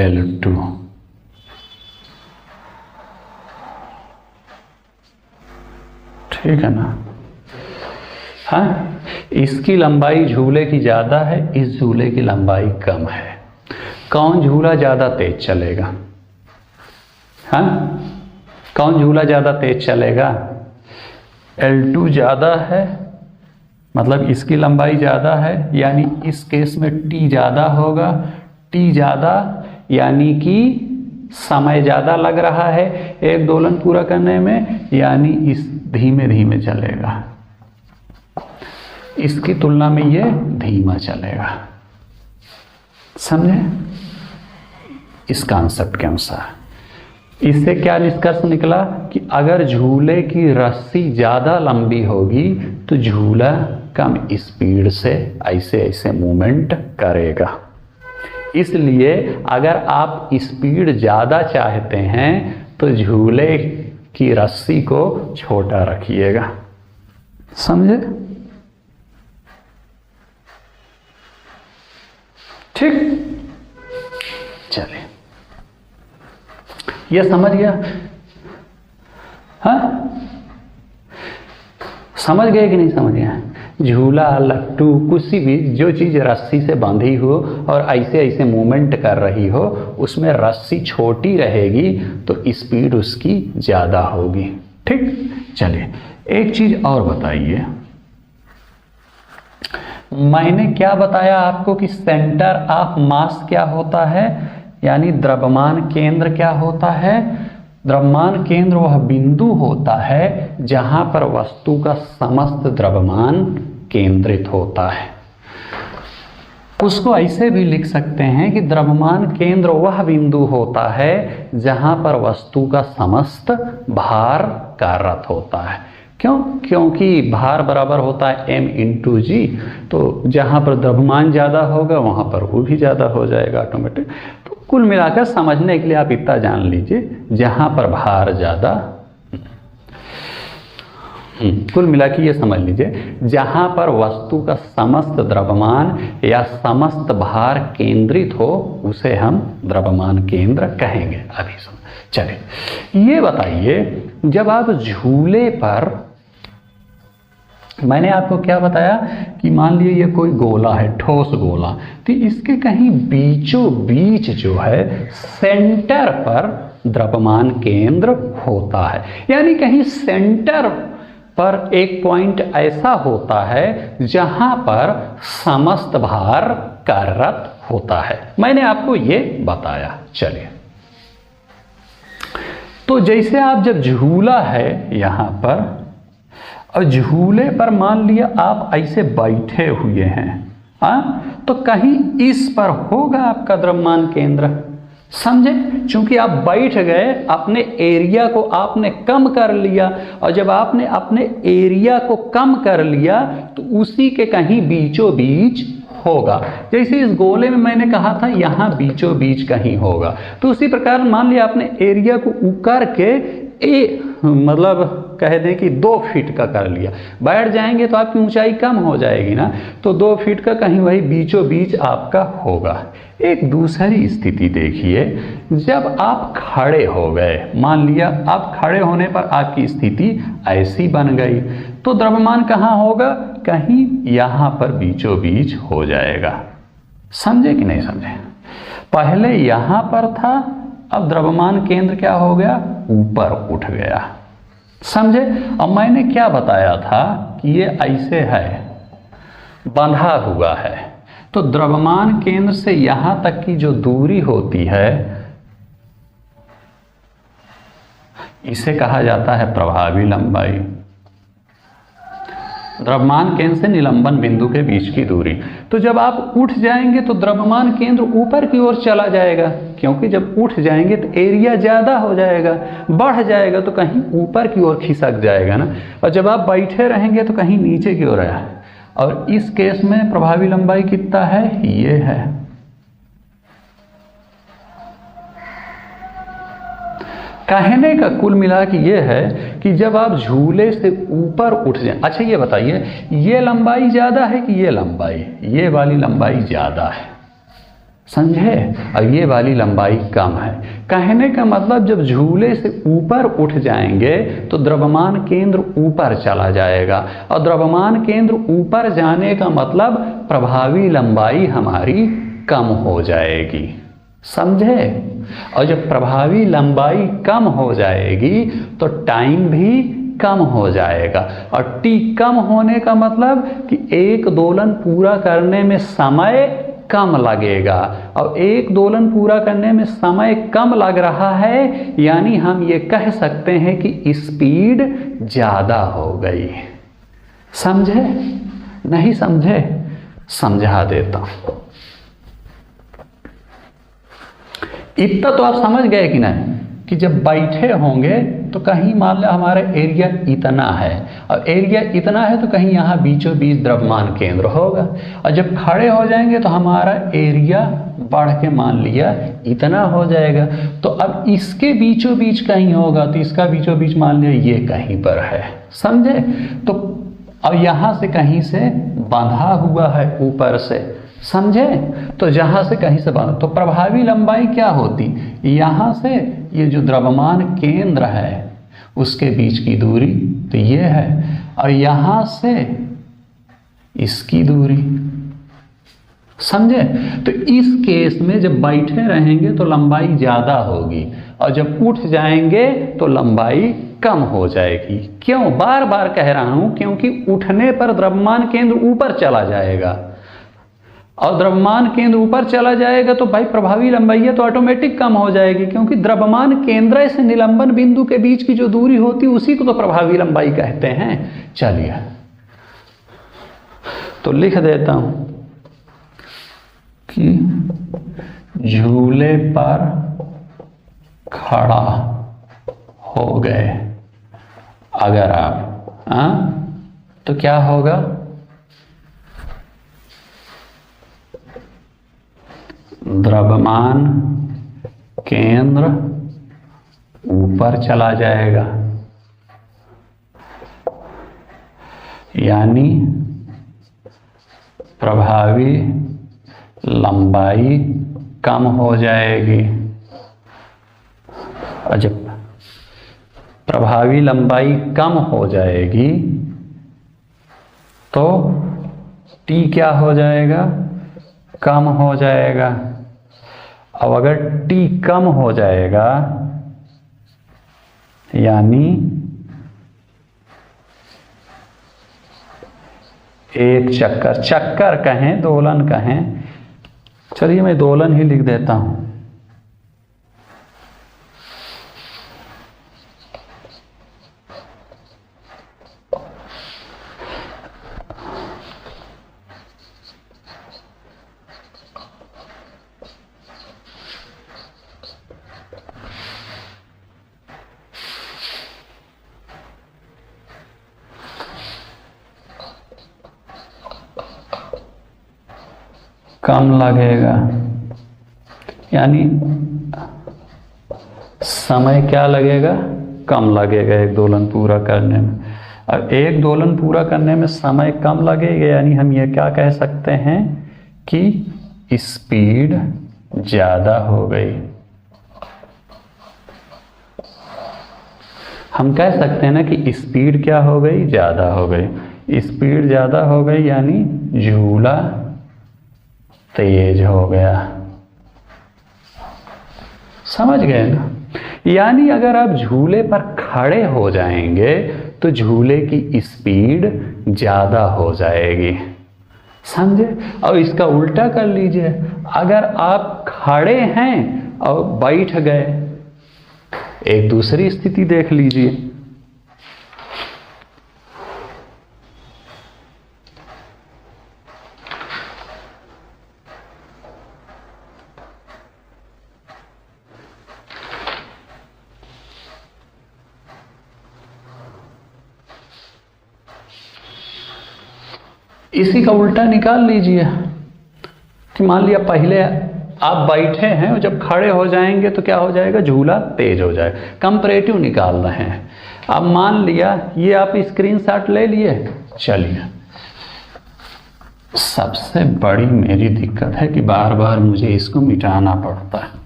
L2। ठीक है ना, हाँ, इसकी लंबाई झूले की ज़्यादा है, इस झूले की लंबाई कम है। कौन झूला ज़्यादा तेज चलेगा? हाँ, कौन झूला ज़्यादा तेज चलेगा? L2 ज़्यादा है, मतलब इसकी लंबाई ज़्यादा है, यानी इस केस में T ज़्यादा होगा। T ज़्यादा यानी कि समय ज़्यादा लग रहा है एक दोलन पूरा करने में, यानी इस धीमे धीमे चलेगा, इसकी तुलना में ये धीमा चलेगा। समझे? इस कॉन्सेप्ट के अनुसार इससे क्या निष्कर्ष निकला कि अगर झूले की रस्सी ज़्यादा लंबी होगी तो झूला कम स्पीड से ऐसे ऐसे मूवमेंट करेगा। इसलिए अगर आप स्पीड ज़्यादा चाहते हैं तो झूले की रस्सी को छोटा रखिएगा। समझे? ठीक, चलिए, ये समझ गया? हाँ, समझ गए कि नहीं समझ गया? झूला, लट्टू, कुछ भी जो चीज़ रस्सी से बांधी हो और ऐसे ऐसे मूवमेंट कर रही हो, उसमें रस्सी छोटी रहेगी तो स्पीड उसकी ज़्यादा होगी। ठीक, चलिए एक चीज़ और बताइए, मैंने क्या बताया आपको कि सेंटर ऑफ मास क्या होता है, यानी द्रव्यमान केंद्र क्या होता है? द्रव्यमान केंद्र वह बिंदु होता है जहां पर वस्तु का समस्त द्रव्यमान केंद्रित होता है। उसको ऐसे भी लिख सकते हैं कि द्रव्यमान केंद्र वह बिंदु होता है जहां पर वस्तु का समस्त भार कार्यरत होता है। क्यों? क्योंकि भार बराबर होता है m × g, तो जहाँ पर द्रव्यमान ज़्यादा होगा वहाँ पर वो भी ज़्यादा हो जाएगा ऑटोमेटिक। तो कुल मिलाकर समझने के लिए आप इतना जान लीजिए, जहाँ पर भार ज़्यादा, कुल मिला के ये समझ लीजिए, जहाँ पर वस्तु का समस्त द्रव्यमान या समस्त भार केंद्रित हो उसे हम द्रव्यमान केंद्र कहेंगे। अभी चलिए ये बताइए, जब आप झूले पर, मैंने आपको क्या बताया कि मान लीजिए ये कोई गोला है, ठोस गोला, तो इसके कहीं बीचों बीच जो है सेंटर पर द्रव्यमान केंद्र होता है, यानी कहीं सेंटर पर एक पॉइंट ऐसा होता है जहां पर समस्त भार कार्यरत होता है। मैंने आपको ये बताया। चलिए, तो जैसे आप जब झूला है यहाँ पर, और झूले पर मान लिया आप ऐसे बैठे हुए हैं, तो कहीं इस पर होगा आपका द्रव्यमान केंद्र। समझे? क्योंकि आप बैठ गए, अपने एरिया को आपने कम कर लिया, और जब आपने अपने एरिया को कम कर लिया तो उसी के कहीं बीचों बीच होगा। जैसे इस गोले में मैंने कहा था यहाँ बीचों बीच कहीं होगा, तो उसी प्रकार मान लिया आपने एरिया को उकर के मतलब कह दें कि 2 फीट का कर लिया, बैठ जाएंगे तो आपकी ऊंचाई कम हो जाएगी ना, तो 2 फीट का कहीं वही बीचों बीच आपका होगा। एक दूसरी स्थिति देखिए, जब आप खड़े हो गए, मान लिया आप खड़े होने पर आपकी स्थिति ऐसी बन गई, तो द्रव्यमान कहाँ होगा? कहीं यहाँ पर बीचों बीच हो जाएगा। समझे कि नहीं समझे? पहले यहां पर था, अब द्रव्यमान केंद्र क्या हो गया, ऊपर उठ गया। समझे? अब मैंने क्या बताया था कि ये ऐसे है, बंधा हुआ है, तो द्रव्यमान केंद्र से यहां तक की जो दूरी होती है इसे कहा जाता है प्रभावी लंबाई। द्रव्यमान केंद्र से निलंबन बिंदु के बीच की दूरी। तो जब आप उठ जाएंगे तो द्रव्यमान केंद्र ऊपर की ओर चला जाएगा, क्योंकि जब उठ जाएंगे तो एरिया ज़्यादा हो जाएगा, बढ़ जाएगा, तो कहीं ऊपर की ओर खिसक जाएगा ना। और जब आप बैठे रहेंगे तो कहीं नीचे की ओर आए। और इस केस में प्रभावी लंबाई कितना है, ये है। कहने का कुल मिला कि ये है कि जब आप झूले से ऊपर उठ जाए। अच्छा ये बताइए, ये लंबाई ज़्यादा है कि ये लंबाई, ये वाली लंबाई ज़्यादा है, समझे, और ये वाली लंबाई कम है। कहने का मतलब जब झूले से ऊपर उठ जाएंगे तो द्रव्यमान केंद्र ऊपर चला जाएगा, और द्रव्यमान केंद्र ऊपर जाने का मतलब प्रभावी लंबाई हमारी कम हो जाएगी, समझे। और जब प्रभावी लंबाई कम हो जाएगी तो टाइम भी कम हो जाएगा, और टी कम होने का मतलब कि एक दोलन पूरा करने में समय कम लगेगा, और एक दोलन पूरा करने में समय कम लग रहा है, यानी हम ये कह सकते हैं कि स्पीड ज़्यादा हो गई। समझे? नहीं समझे? समझा देता हूं। इतना तो आप समझ गए कि नहीं, कि जब बैठे होंगे तो कहीं मान लो हमारा एरिया इतना है, और एरिया इतना है तो कहीं यहाँ बीचों बीच द्रव्यमान केंद्र होगा, और जब खड़े हो जाएंगे तो हमारा एरिया बढ़ के मान लिया इतना हो जाएगा। तो अब इसके बीचों बीच कहीं होगा, तो इसका बीचों बीच मान लिया ये कहीं पर है, समझे। तो अब यहाँ से कहीं से बंधा हुआ है ऊपर से, समझे। तो जहाँ से कहीं से बंधा, तो प्रभावी लंबाई क्या होती, यहाँ से ये जो द्रव्यमान केंद्र है उसके बीच की दूरी, तो ये है, और यहाँ से इसकी दूरी, समझे। तो इस केस में जब बैठे रहेंगे तो लंबाई ज़्यादा होगी, और जब उठ जाएंगे तो लंबाई कम हो जाएगी। क्यों बार बार कह रहा हूँ, क्योंकि उठने पर द्रव्यमान केंद्र ऊपर चला जाएगा, और द्रव्यमान केंद्र ऊपर चला जाएगा तो भाई प्रभावी लंबाई तो ऑटोमेटिक कम हो जाएगी, क्योंकि द्रव्यमान केंद्र से निलंबन बिंदु के बीच की जो दूरी होती है उसी को तो प्रभावी लंबाई कहते हैं। चलिए तो लिख देता हूं कि झूले पर खड़ा हो गए अगर आप, तो क्या होगा, द्रव्यमान केंद्र ऊपर चला जाएगा, यानी प्रभावी लंबाई कम हो जाएगी। और जब प्रभावी लंबाई कम हो जाएगी तो टी क्या हो जाएगा, कम हो जाएगा। अब अगर टी कम हो जाएगा यानी एक चक्कर कहें, दोलन कहें, चलिए मैं दोलन ही लिख देता हूं। कम लगेगा, यानी समय क्या लगेगा, कम लगेगा एक दोलन पूरा करने में। अब एक दोलन पूरा करने में समय कम लगेगा, यानी हम ये क्या कह सकते हैं कि स्पीड ज़्यादा हो गई। हम कह सकते हैं ना कि स्पीड क्या हो गई, ज़्यादा हो गई। स्पीड ज़्यादा हो गई यानी झूला तेज हो गया। समझ गए ना? यानी अगर आप झूले पर खड़े हो जाएंगे तो झूले की स्पीड ज़्यादा हो जाएगी। समझे? और इसका उल्टा कर लीजिए, अगर आप खड़े हैं और बैठ गए, एक दूसरी स्थिति देख लीजिए। इसी का उल्टा निकाल लीजिए कि मान लिया पहले आप बैठे हैं और जब खड़े हो जाएंगे तो क्या हो जाएगा, झूला तेज हो जाएगा। कंपैरेटिव निकाल रहे हैं। अब मान लिया ये आप स्क्रीनशॉट ले लिए। चलिए, सबसे बड़ी मेरी दिक्कत है कि बार बार मुझे इसको मिटाना पड़ता है।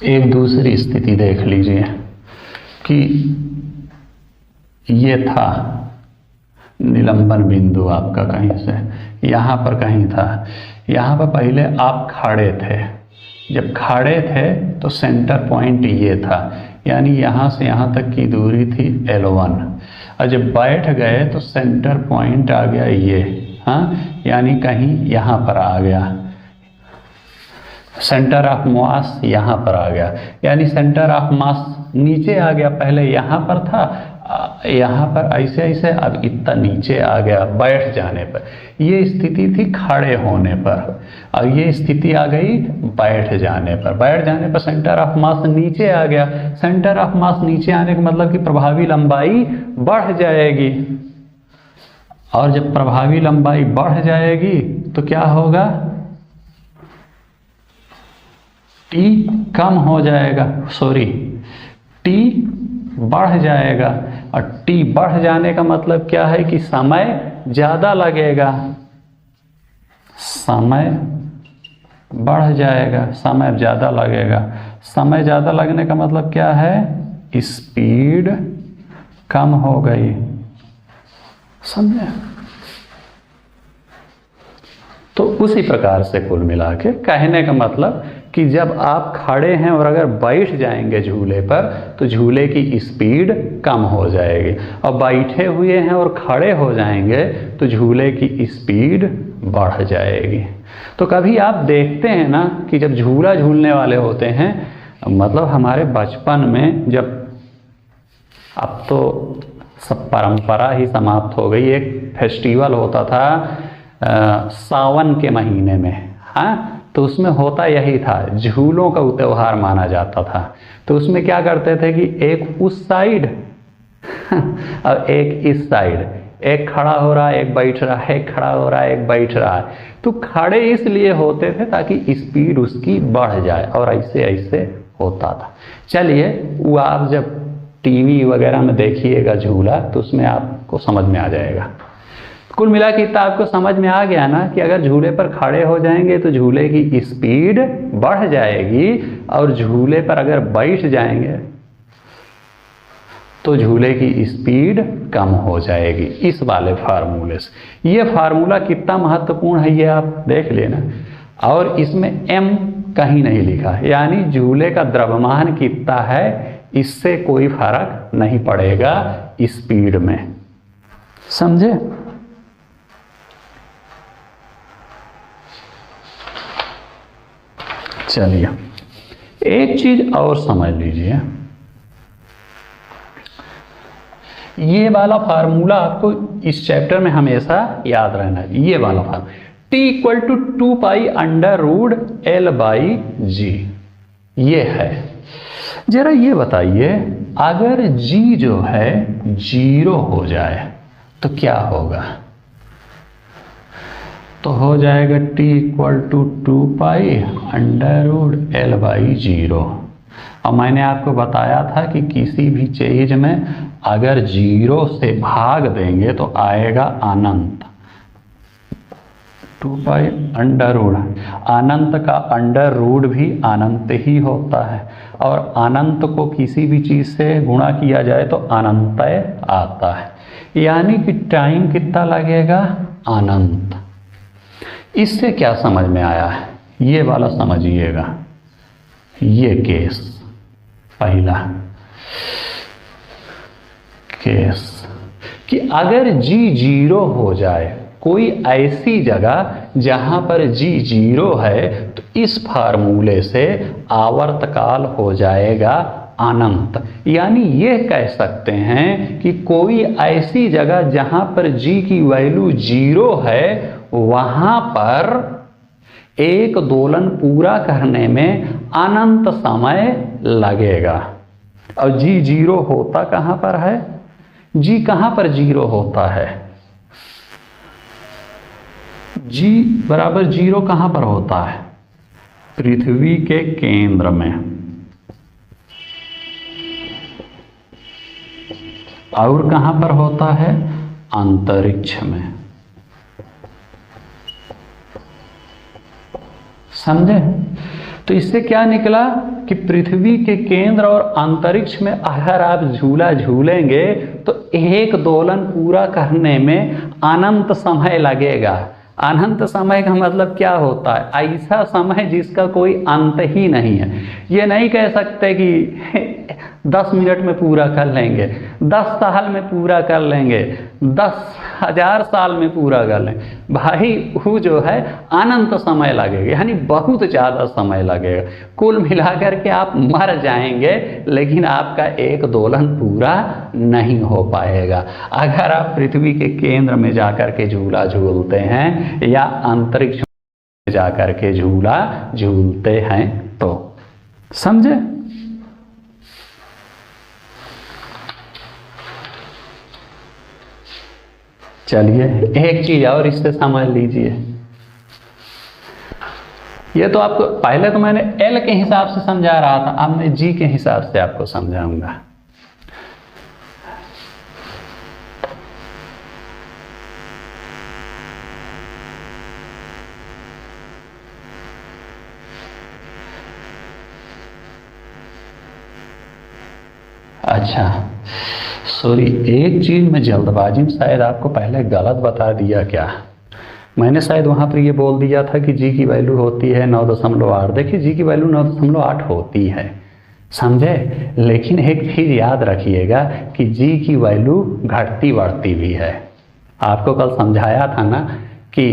एक दूसरी स्थिति देख लीजिए कि ये था निलंबन बिंदु आपका, कहीं से यहाँ पर कहीं था। यहाँ पर पहले आप खड़े थे, जब खड़े थे तो सेंटर पॉइंट ये था, यानी यहाँ से यहाँ तक की दूरी थी L1। और जब बैठ गए तो सेंटर पॉइंट आ गया ये, हाँ, यानी कहीं यहाँ पर आ गया। सेंटर ऑफ मास यहाँ पर आ गया, यानी सेंटर ऑफ मास नीचे आ गया। पहले यहाँ पर था, यहाँ पर ऐसे ऐसे, अब इतना नीचे आ गया बैठ जाने पर। ये स्थिति थी खड़े होने पर, और ये स्थिति आ गई बैठ जाने पर। बैठ जाने पर सेंटर ऑफ मास नीचे आ गया। सेंटर ऑफ मास नीचे आने का मतलब कि प्रभावी लंबाई बढ़ जाएगी, और जब प्रभावी लंबाई बढ़ जाएगी तो क्या होगा, टी कम हो जाएगा, सॉरी टी बढ़ जाएगा। और टी बढ़ जाने का मतलब क्या है कि समय ज़्यादा लगेगा, समय बढ़ जाएगा, समय ज़्यादा लगेगा। समय ज़्यादा लगने का मतलब क्या है, स्पीड कम हो गई। समझे? तो उसी प्रकार से कुल मिला के कहने का मतलब कि जब आप खड़े हैं और अगर बैठ जाएंगे झूले पर तो झूले की स्पीड कम हो जाएगी, और बैठे हुए हैं और खड़े हो जाएंगे तो झूले की स्पीड बढ़ जाएगी। तो कभी आप देखते हैं ना कि जब झूला झूलने वाले होते हैं, मतलब हमारे बचपन में, जब अब तो सब परंपरा ही समाप्त हो गई, एक फेस्टिवल होता था सावन के महीने में, हाँ, तो उसमें होता यही था, झूलों का त्यौहार माना जाता था। तो उसमें क्या करते थे कि एक उस साइड और एक इस साइड, एक खड़ा हो रहा है एक बैठ रहा है, एक खड़ा हो रहा है एक बैठ रहा है। तो खड़े इसलिए होते थे ताकि स्पीड उसकी बढ़ जाए, और ऐसे ऐसे होता था। चलिए, वो आप जब टीवी वगैरह में देखिएगा झूला तो उसमें आपको समझ में आ जाएगा। कुल मिला के इतना आपको समझ में आ गया ना कि अगर झूले पर खड़े हो जाएंगे तो झूले की स्पीड बढ़ जाएगी, और झूले पर अगर बैठ जाएंगे तो झूले की स्पीड कम हो जाएगी, इस वाले फार्मूले से। ये फार्मूला कितना महत्वपूर्ण है ये आप देख लेना। और इसमें m कहीं नहीं लिखा, यानी झूले का द्रव्यमान कितना है इससे कोई फर्क नहीं पड़ेगा स्पीड में। समझे? चलिए, एक चीज और समझ लीजिए, ये वाला फार्मूला आपको इस चैप्टर में हमेशा याद रहना है। ये वाला formula T equal to 2 pi under root L by g, ये है। जरा ये बताइए, अगर G जो है 0 हो जाए तो क्या होगा? तो हो जाएगा T equal to 2 pi under root L by 0। और मैंने आपको बताया था कि किसी भी चीज में अगर 0 से भाग देंगे तो आएगा अनंत। 2 पाई अंडर रूट, अनंत का अंडर रूट भी अनंत ही होता है, और अनंत को किसी भी चीज़ से गुणा किया जाए तो अनंत आता है, यानी कि टाइम कितना लगेगा, अनंत। इससे क्या समझ में आया है, ये वाला समझिएगा, ये केस पहला केस कि अगर g 0 हो जाए, कोई ऐसी जगह जहां पर g 0 है, तो इस फार्मूले से आवर्तकाल हो जाएगा अनंत। यानी ये कह सकते हैं कि कोई ऐसी जगह जहां पर g की वैल्यू 0 है, वहां पर एक दोलन पूरा करने में अनंत समय लगेगा। और g 0 होता कहां पर है, g कहां पर 0 होता है, g बराबर 0 कहां पर होता है, पृथ्वी के केंद्र में, और कहां पर होता है, अंतरिक्ष में। समझे? तो इससे क्या निकला कि पृथ्वी के केंद्र और अंतरिक्ष में अगर आप झूला झूलेंगे तो एक दोलन पूरा करने में अनंत समय लगेगा। अनंत समय का मतलब क्या होता है, ऐसा समय जिसका कोई अंत ही नहीं है। ये नहीं कह सकते कि 10 मिनट में पूरा कर लेंगे, 10 साल में पूरा कर लेंगे, 10,000 साल में पूरा कर लेंगे। भाई वो जो है अनंत समय लगेगा, यानी बहुत ज़्यादा समय लगेगा। कुल मिलाकर के आप मर जाएंगे, लेकिन आपका एक दोलन पूरा नहीं हो पाएगा। अगर आप पृथ्वी के केंद्र में जाकर के झूला झूलते हैं या अंतरिक्ष में जाकर के झूला झूलते हैं तो। समझे? चलिए एक चीज और इससे समझ लीजिए। ये तो आपको पहले तो मैंने एल के हिसाब से समझा रहा था, अब मैं जी के हिसाब से आपको समझाऊंगा। अच्छा सॉरी, एक चीज मैं जल्दबाजी में शायद आपको पहले गलत बता दिया क्या। मैंने शायद वहाँ पर ये बोल दिया था कि जी की वैल्यू होती है 9.8। देखिए जी की वैल्यू 9.8 होती है, समझे। लेकिन एक चीज़ याद रखिएगा कि जी की वैल्यू घटती बढ़ती भी है। आपको कल समझाया था ना कि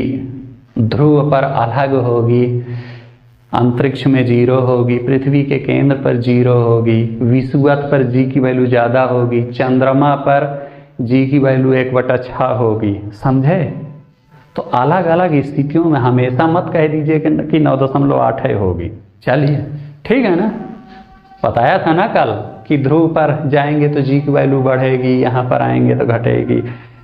ध्रुव पर अलग होगी, अंतरिक्ष में 0 होगी, पृथ्वी के केंद्र पर 0 होगी, विषुवत पर जी की वैल्यू ज़्यादा होगी, चंद्रमा पर जी की वैल्यू 1/6 होगी। समझे? तो अलग अलग स्थितियों में हमेशा मत कह दीजिए कि 9.8 होगी। चलिए ठीक है ना, बताया था ना कल कि ध्रुव पर जाएंगे तो जी की वैल्यू बढ़ेगी, यहाँ पर आएंगे तो घटेगी।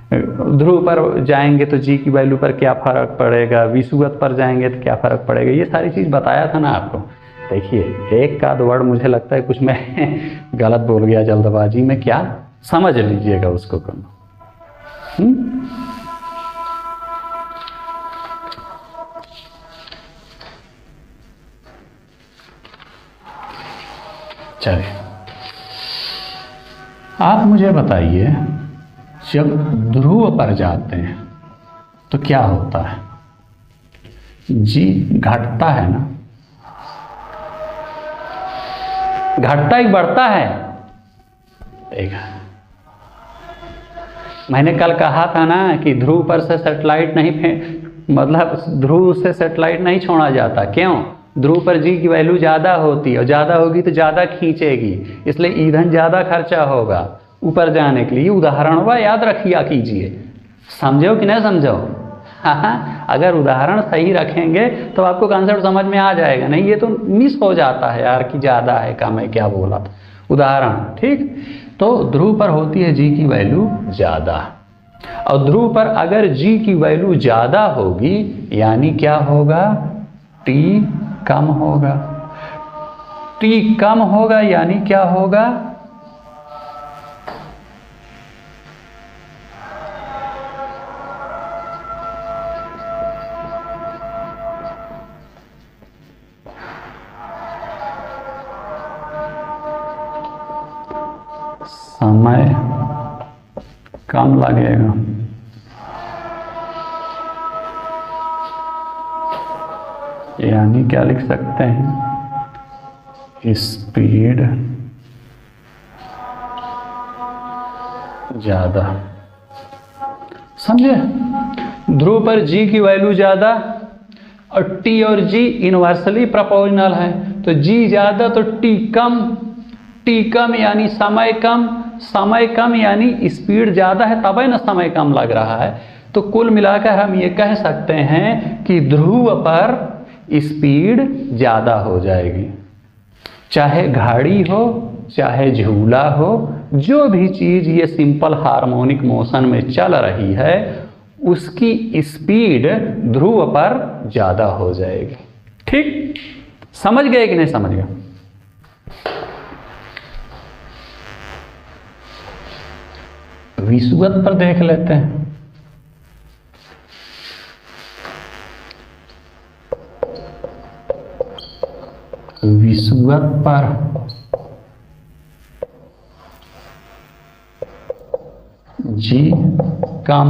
ध्रुव पर जाएंगे तो जी की वैल्यू पर क्या फ़र्क पड़ेगा, विषुवत पर जाएंगे तो क्या फ़र्क पड़ेगा, ये सारी चीज़ बताया था ना आपको। देखिए एक का वर्ड मुझे लगता है कुछ मैं गलत बोल गया जल्दबाजी में, क्या समझ लीजिएगा उसको। चलिए आप मुझे बताइए, जब ध्रुव पर जाते हैं तो क्या होता है, जी घटता है ना, घटता ही बढ़ता है। देखा मैंने कल कहा था ना कि ध्रुव पर से सैटेलाइट नहीं मतलब ध्रुव से सैटेलाइट नहीं छोड़ा जाता। क्यों? ध्रुव पर जी की वैल्यू ज़्यादा होती है, और ज़्यादा होगी तो ज़्यादा खींचेगी, इसलिए ईंधन ज़्यादा खर्चा होगा ऊपर जाने के लिए। उदाहरण वह याद रखिए कीजिए, समझो कि नहीं समझो। हाँ, अगर उदाहरण सही रखेंगे तो आपको कॉन्सेप्ट समझ में आ जाएगा। नहीं ये तो मिस हो जाता है यार कि ज़्यादा है कम है, क्या बोला था। उदाहरण ठीक, तो ध्रुव पर होती है जी की वैल्यू ज़्यादा, और ध्रुव पर अगर जी की वैल्यू ज़्यादा होगी यानी क्या होगा, टी कम होगा। टी कम होगा यानी क्या होगा, समय कम लगेगा। यानी क्या लिख सकते हैं, स्पीड ज्यादा। समझे? ध्रुव पर g की वैल्यू ज्यादा और t और g इनवर्सली प्रोपोर्शनल है, तो g ज्यादा तो t कम यानी समय कम यानी स्पीड ज्यादा है, तब है ना समय कम लग रहा है। तो कुल मिलाकर हम ये कह सकते हैं कि ध्रुव पर स्पीड ज्यादा हो जाएगी। चाहे गाड़ी हो चाहे झूला हो, जो भी चीज ये सिंपल हार्मोनिक मोशन में चल रही है उसकी स्पीड ध्रुव पर ज्यादा हो जाएगी। ठीक, समझ गए कि नहीं समझ गए? विषुवत पर देख लेते हैं। विषुवत पर जी कम,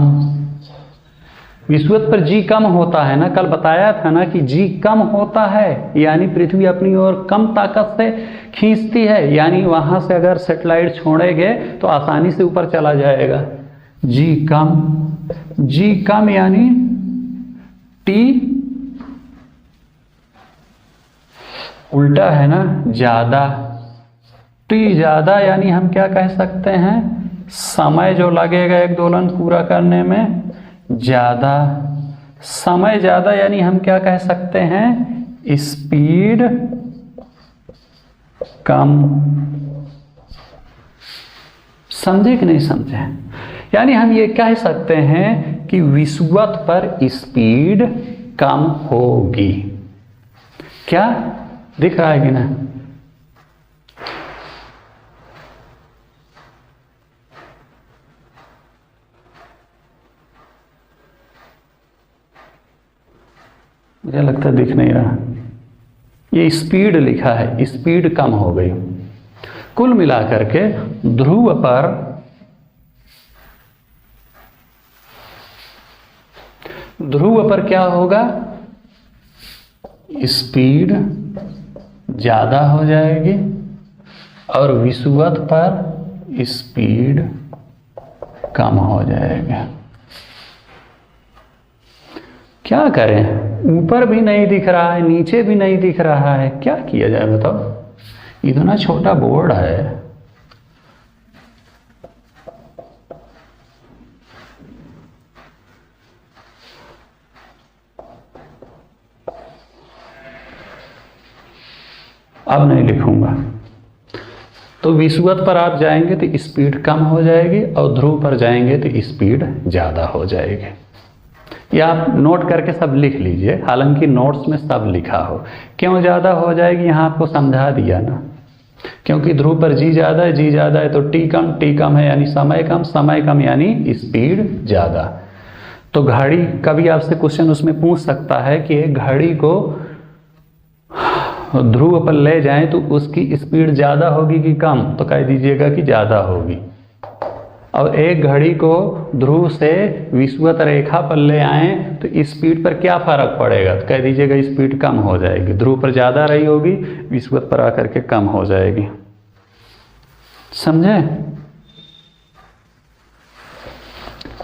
विषुवत पर जी कम होता है ना, कल बताया था ना कि जी कम होता है यानी पृथ्वी अपनी ओर कम ताकत से खींचती है, यानी वहां से अगर सैटेलाइट छोड़ेंगे तो आसानी से ऊपर चला जाएगा। जी कम यानी टी उल्टा है ना, ज्यादा। टी ज्यादा यानी हम क्या कह सकते हैं, समय जो लगेगा एक दोलन पूरा करने में ज्यादा। समय ज्यादा यानी हम क्या कह सकते हैं, स्पीड कम। समझे कि नहीं समझे? यानी हम ये कह सकते हैं कि विषुवत पर स्पीड कम होगी। क्या दिख रहा है कि ना? मुझे लगता है दिख नहीं रहा। ये स्पीड लिखा है, स्पीड कम हो गई। कुल मिलाकर के ध्रुव पर क्या होगा, स्पीड ज्यादा हो जाएगी और विषुवत पर स्पीड कम हो जाएगा। क्या करें, ऊपर भी नहीं दिख रहा है नीचे भी नहीं दिख रहा है, क्या किया जाए बताओ? इतना छोटा बोर्ड है। अब नहीं लिखूंगा। तो विषुवत पर आप जाएंगे तो स्पीड कम हो जाएगी और ध्रुव पर जाएंगे तो स्पीड ज़्यादा हो जाएगी। या आप नोट करके सब लिख लीजिए, हालांकि नोट्स में सब लिखा हो। क्यों ज़्यादा हो जाएगी यहाँ आपको समझा दिया ना, क्योंकि ध्रुव पर जी ज़्यादा है तो टी कम है यानी समय कम यानी स्पीड ज़्यादा। तो घड़ी, कभी आपसे क्वेश्चन उसमें पूछ सकता है कि एक घड़ी को ध्रुव पर ले जाएं तो उसकी स्पीड ज़्यादा होगी कि कम, तो कह दीजिएगा कि ज़्यादा होगी। और एक घड़ी को ध्रुव से विषुवत रेखा पर ले आएं तो स्पीड पर क्या फर्क पड़ेगा, तो कह दीजिएगा स्पीड कम हो जाएगी। ध्रुव पर ज़्यादा रही होगी, विषुवत पर आकर के कम हो जाएगी। समझे?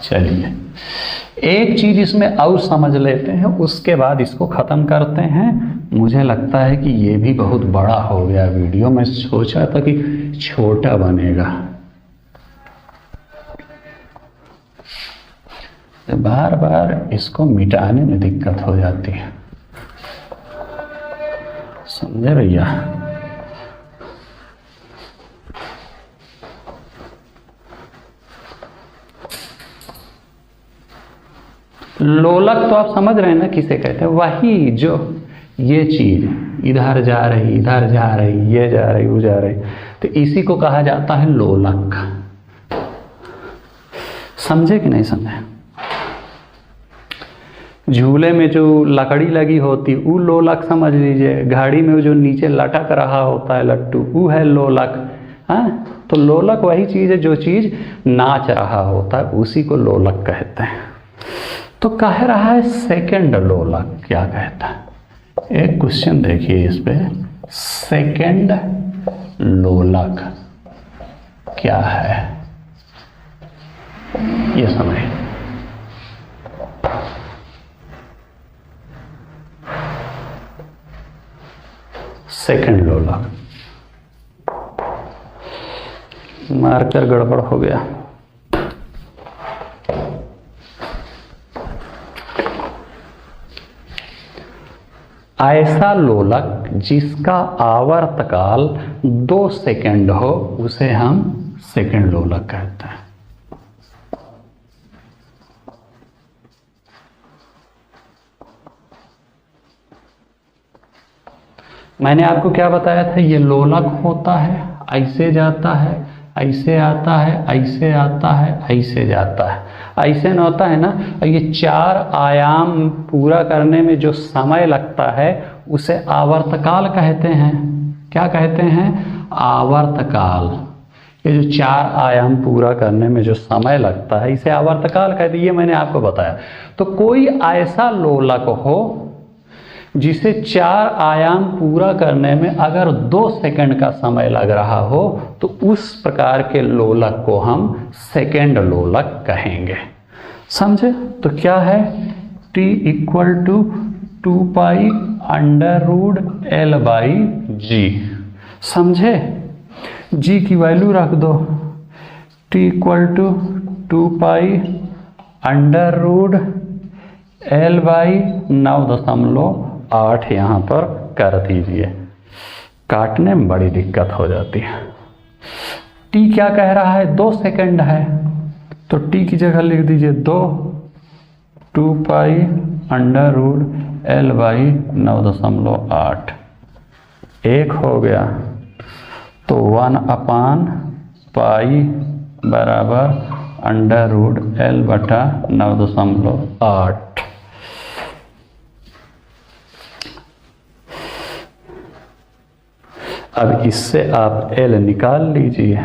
चलिए एक चीज इसमें और समझ लेते हैं, उसके बाद इसको ख़त्म करते हैं। मुझे लगता है कि ये भी बहुत बड़ा हो गया वीडियो, मैं सोचा था कि छोटा बनेगा। बार बार इसको मिटाने में दिक्कत हो जाती है, समझे भैया? लोलक तो आप समझ रहे हैं ना किसे कहते हैं, वही जो ये चीज इधर जा रही, ये जा रही, वो जा रही, तो इसी को कहा जाता है लोलक। समझे कि नहीं समझे? झूले में जो लकड़ी लगी होती वो लोलक समझ लीजिए, गाड़ी में जो नीचे लटक रहा होता है लट्टू वो है लोलक। हाँ, तो तो लोलक वही चीज़ है जो चीज़ नाच रहा होता है, उसी को लोलक कहते हैं। तो कह रहा है सेकंड लोलक क्या कहता है, एक क्वेश्चन देखिए इस पे, सेकंड लोलक क्या है ये समझिए। सेकंड लोलक, मार्कर गड़बड़ हो गया। ऐसा लोलक जिसका आवर्तकाल 2 सेकंड हो उसे हम सेकंड लोलक कहते हैं। मैंने आपको क्या बताया था, ये लोलक होता है, ऐसे जाता है, ऐसे आता है, ऐसे आता है, ऐसे जाता है, ऐसे न होता है ना। ये 4 आयाम पूरा करने में जो समय लगता है उसे आवर्तकाल कहते हैं। क्या कहते हैं? आवर्तकाल। ये जो 4 आयाम पूरा करने में जो समय लगता है इसे आवर्तकाल कहते हैं, ये मैंने आपको बताया। तो कोई ऐसा लोलक हो जिसे 4 आयाम पूरा करने में अगर 2 सेकंड का समय लग रहा हो तो उस प्रकार के लोलक को हम सेकंड लोलक कहेंगे। समझे? तो क्या है, t equal to 2 pi under root L by g. समझे? g की वैल्यू रख दो, t equal to 2 pi under root L by 9.8 यहाँ पर कर दीजिए, काटने में बड़ी दिक्कत हो जाती है। t क्या कह रहा है, 2 सेकंड है, तो t की जगह लिख दीजिए 2 pi under root L by 9.8। 1 हो गया तो 1 अपान पाई बराबर अंडर रूट L बटा 9.8। अब इससे आप L निकाल लीजिए,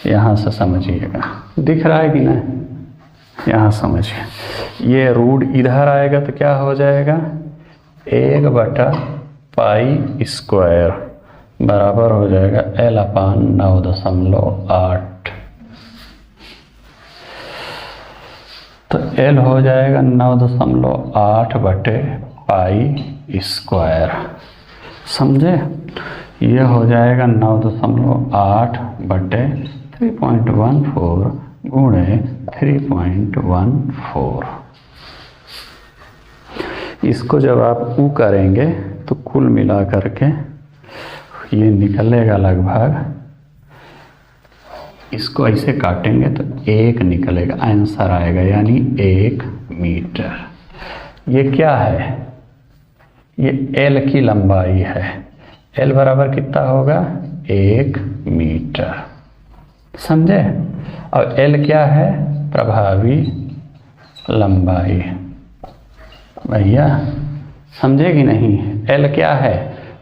यहाँ से समझिएगा, दिख रहा है कि नहीं, यहाँ समझिए। ये रूट इधर आएगा तो क्या हो जाएगा, 1 बटा पाई स्क्वायर बराबर हो जाएगा L अपान 9.8। तो L हो जाएगा 9.8 बटे पाई स्क्वायर। समझे? यह हो जाएगा 9.8 बटे 3.14 गुणे 3.14। इसको जब आप ऊ करेंगे तो कुल मिला करके ये निकलेगा लगभग, इसको ऐसे काटेंगे तो 1 निकलेगा, आंसर आएगा, यानी 1 मीटर। ये क्या है, ये L की लंबाई है। L बराबर कितना होगा, 1 मीटर। समझे? और L क्या है, प्रभावी लंबाई। भैया समझे कि नहीं, L क्या है,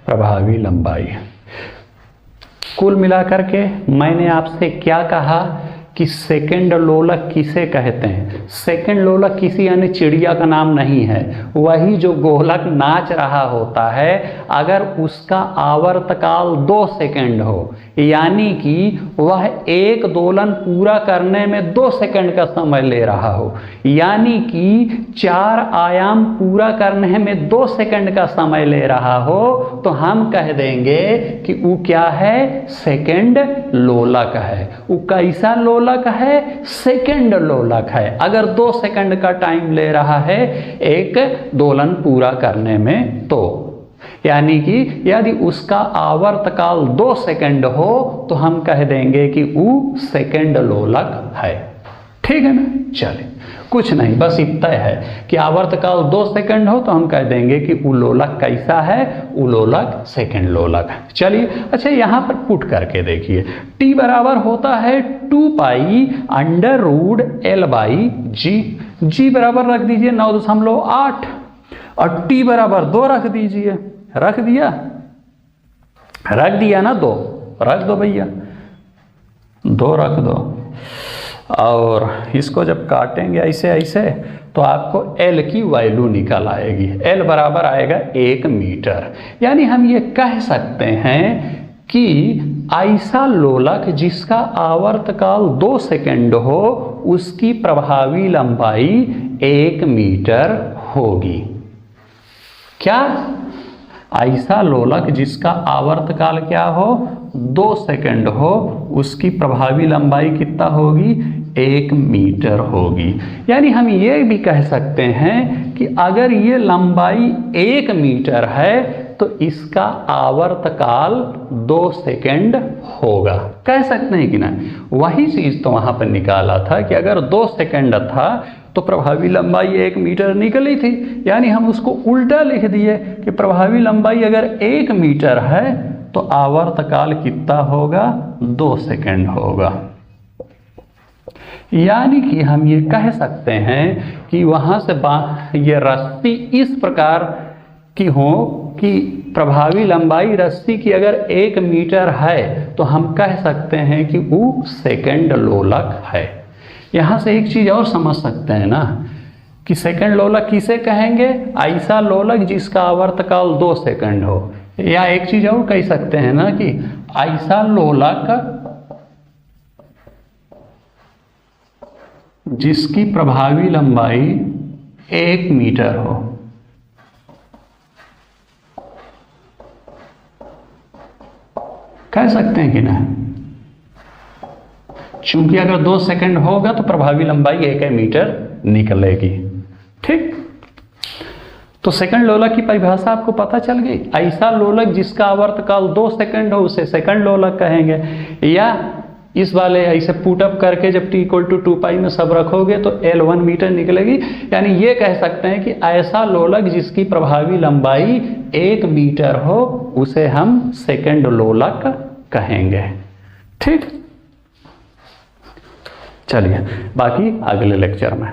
प्रभावी लंबाई। कुल मिलाकर के मैंने आपसे क्या कहा कि सेकंड लोलक किसे कहते हैं। सेकंड लोलक किसी अन्य चिड़िया का नाम नहीं है, वही जो गोलक नाच रहा होता है, अगर उसका आवर्तकाल 2 सेकंड हो, यानी कि वह एक दोलन पूरा करने में 2 सेकंड का समय ले रहा हो, यानी कि 4 आयाम पूरा करने में 2 सेकंड का समय ले रहा हो, तो हम कह देंगे कि वो क्या है, सेकंड लोलक है। वो कैसा लोलक है, सेकंड लोलक है। अगर 2 सेकंड का टाइम ले रहा है एक दोलन पूरा करने में, तो यानी कि यदि उसका आवर्तकाल 2 सेकंड हो तो हम कह देंगे कि वो सेकंड लोलक है। ठीक है ना? चलिए, कुछ नहीं, बस इतना है कि आवर्तकाल 2 सेकंड हो तो हम कह देंगे कि उलोलक कैसा है, उलोलक सेकंड लोलक है। चलिए, अच्छा यहाँ पर पुट करके देखिए, t बराबर होता है 2 pi under root L by g. g बराबर रख दीजिए 9.8 और t बराबर 2 रख दीजिए। रख दिया ना, 2 रख दो भैया। 2 रख दो, और इसको जब काटेंगे ऐसे ऐसे तो आपको L की वैल्यू निकल आएगी। L बराबर आएगा 1 मीटर। यानी हम ये कह सकते हैं कि ऐसा लोलक जिसका आवर्तकाल 2 सेकंड हो उसकी प्रभावी लंबाई 1 मीटर होगी। क्या? ऐसा लोलक जिसका आवर्तकाल क्या हो, 2 सेकंड हो, उसकी प्रभावी लंबाई कितना होगी, 1 मीटर होगी। यानी हम ये भी कह सकते हैं कि अगर ये लंबाई 1 मीटर है तो इसका आवर्तकाल 2 सेकंड होगा। कह सकते हैं कि ना? वही चीज तो वहां पर निकाला था कि अगर 2 सेकंड था तो प्रभावी लंबाई 1 मीटर निकली थी। यानी हम उसको उल्टा लिख दिए कि प्रभावी लंबाई अगर 1 मीटर है तो आवर्तकाल कितना होगा, 2 सेकंड होगा। यानी कि हम ये कह सकते हैं कि वहां से ये रस्सी इस प्रकार की हो कि प्रभावी लंबाई रस्सी की अगर 1 मीटर है तो हम कह सकते हैं कि वो सेकंड लोलक है। यहाँ से एक चीज और समझ सकते हैं ना कि सेकंड लोलक किसे कहेंगे, ऐसा लोलक जिसका आवर्तकाल 2 सेकंड हो। या एक चीज और कह सकते हैं ना कि ऐसा लोलक जिसकी प्रभावी लंबाई 1 मीटर हो। कह सकते हैं कि ना? चूंकि अगर 2 सेकंड होगा तो प्रभावी लंबाई 1 मीटर निकलेगी। ठीक, तो सेकंड लोलक की परिभाषा आपको पता चल गई। ऐसा लोलक जिसका आवर्तकाल 2 सेकंड हो उसे सेकंड लोलक कहेंगे। या इस वाले ऐसे पुट अप करके जब t = 2π में सब रखोगे तो L 1 मीटर निकलेगी। यानी ये कह सकते हैं कि ऐसा लोलक जिसकी प्रभावी लंबाई 1 मीटर हो उसे हम सेकंड लोलक कहेंगे। ठीक, चलिए बाकी अगले लेक्चर में।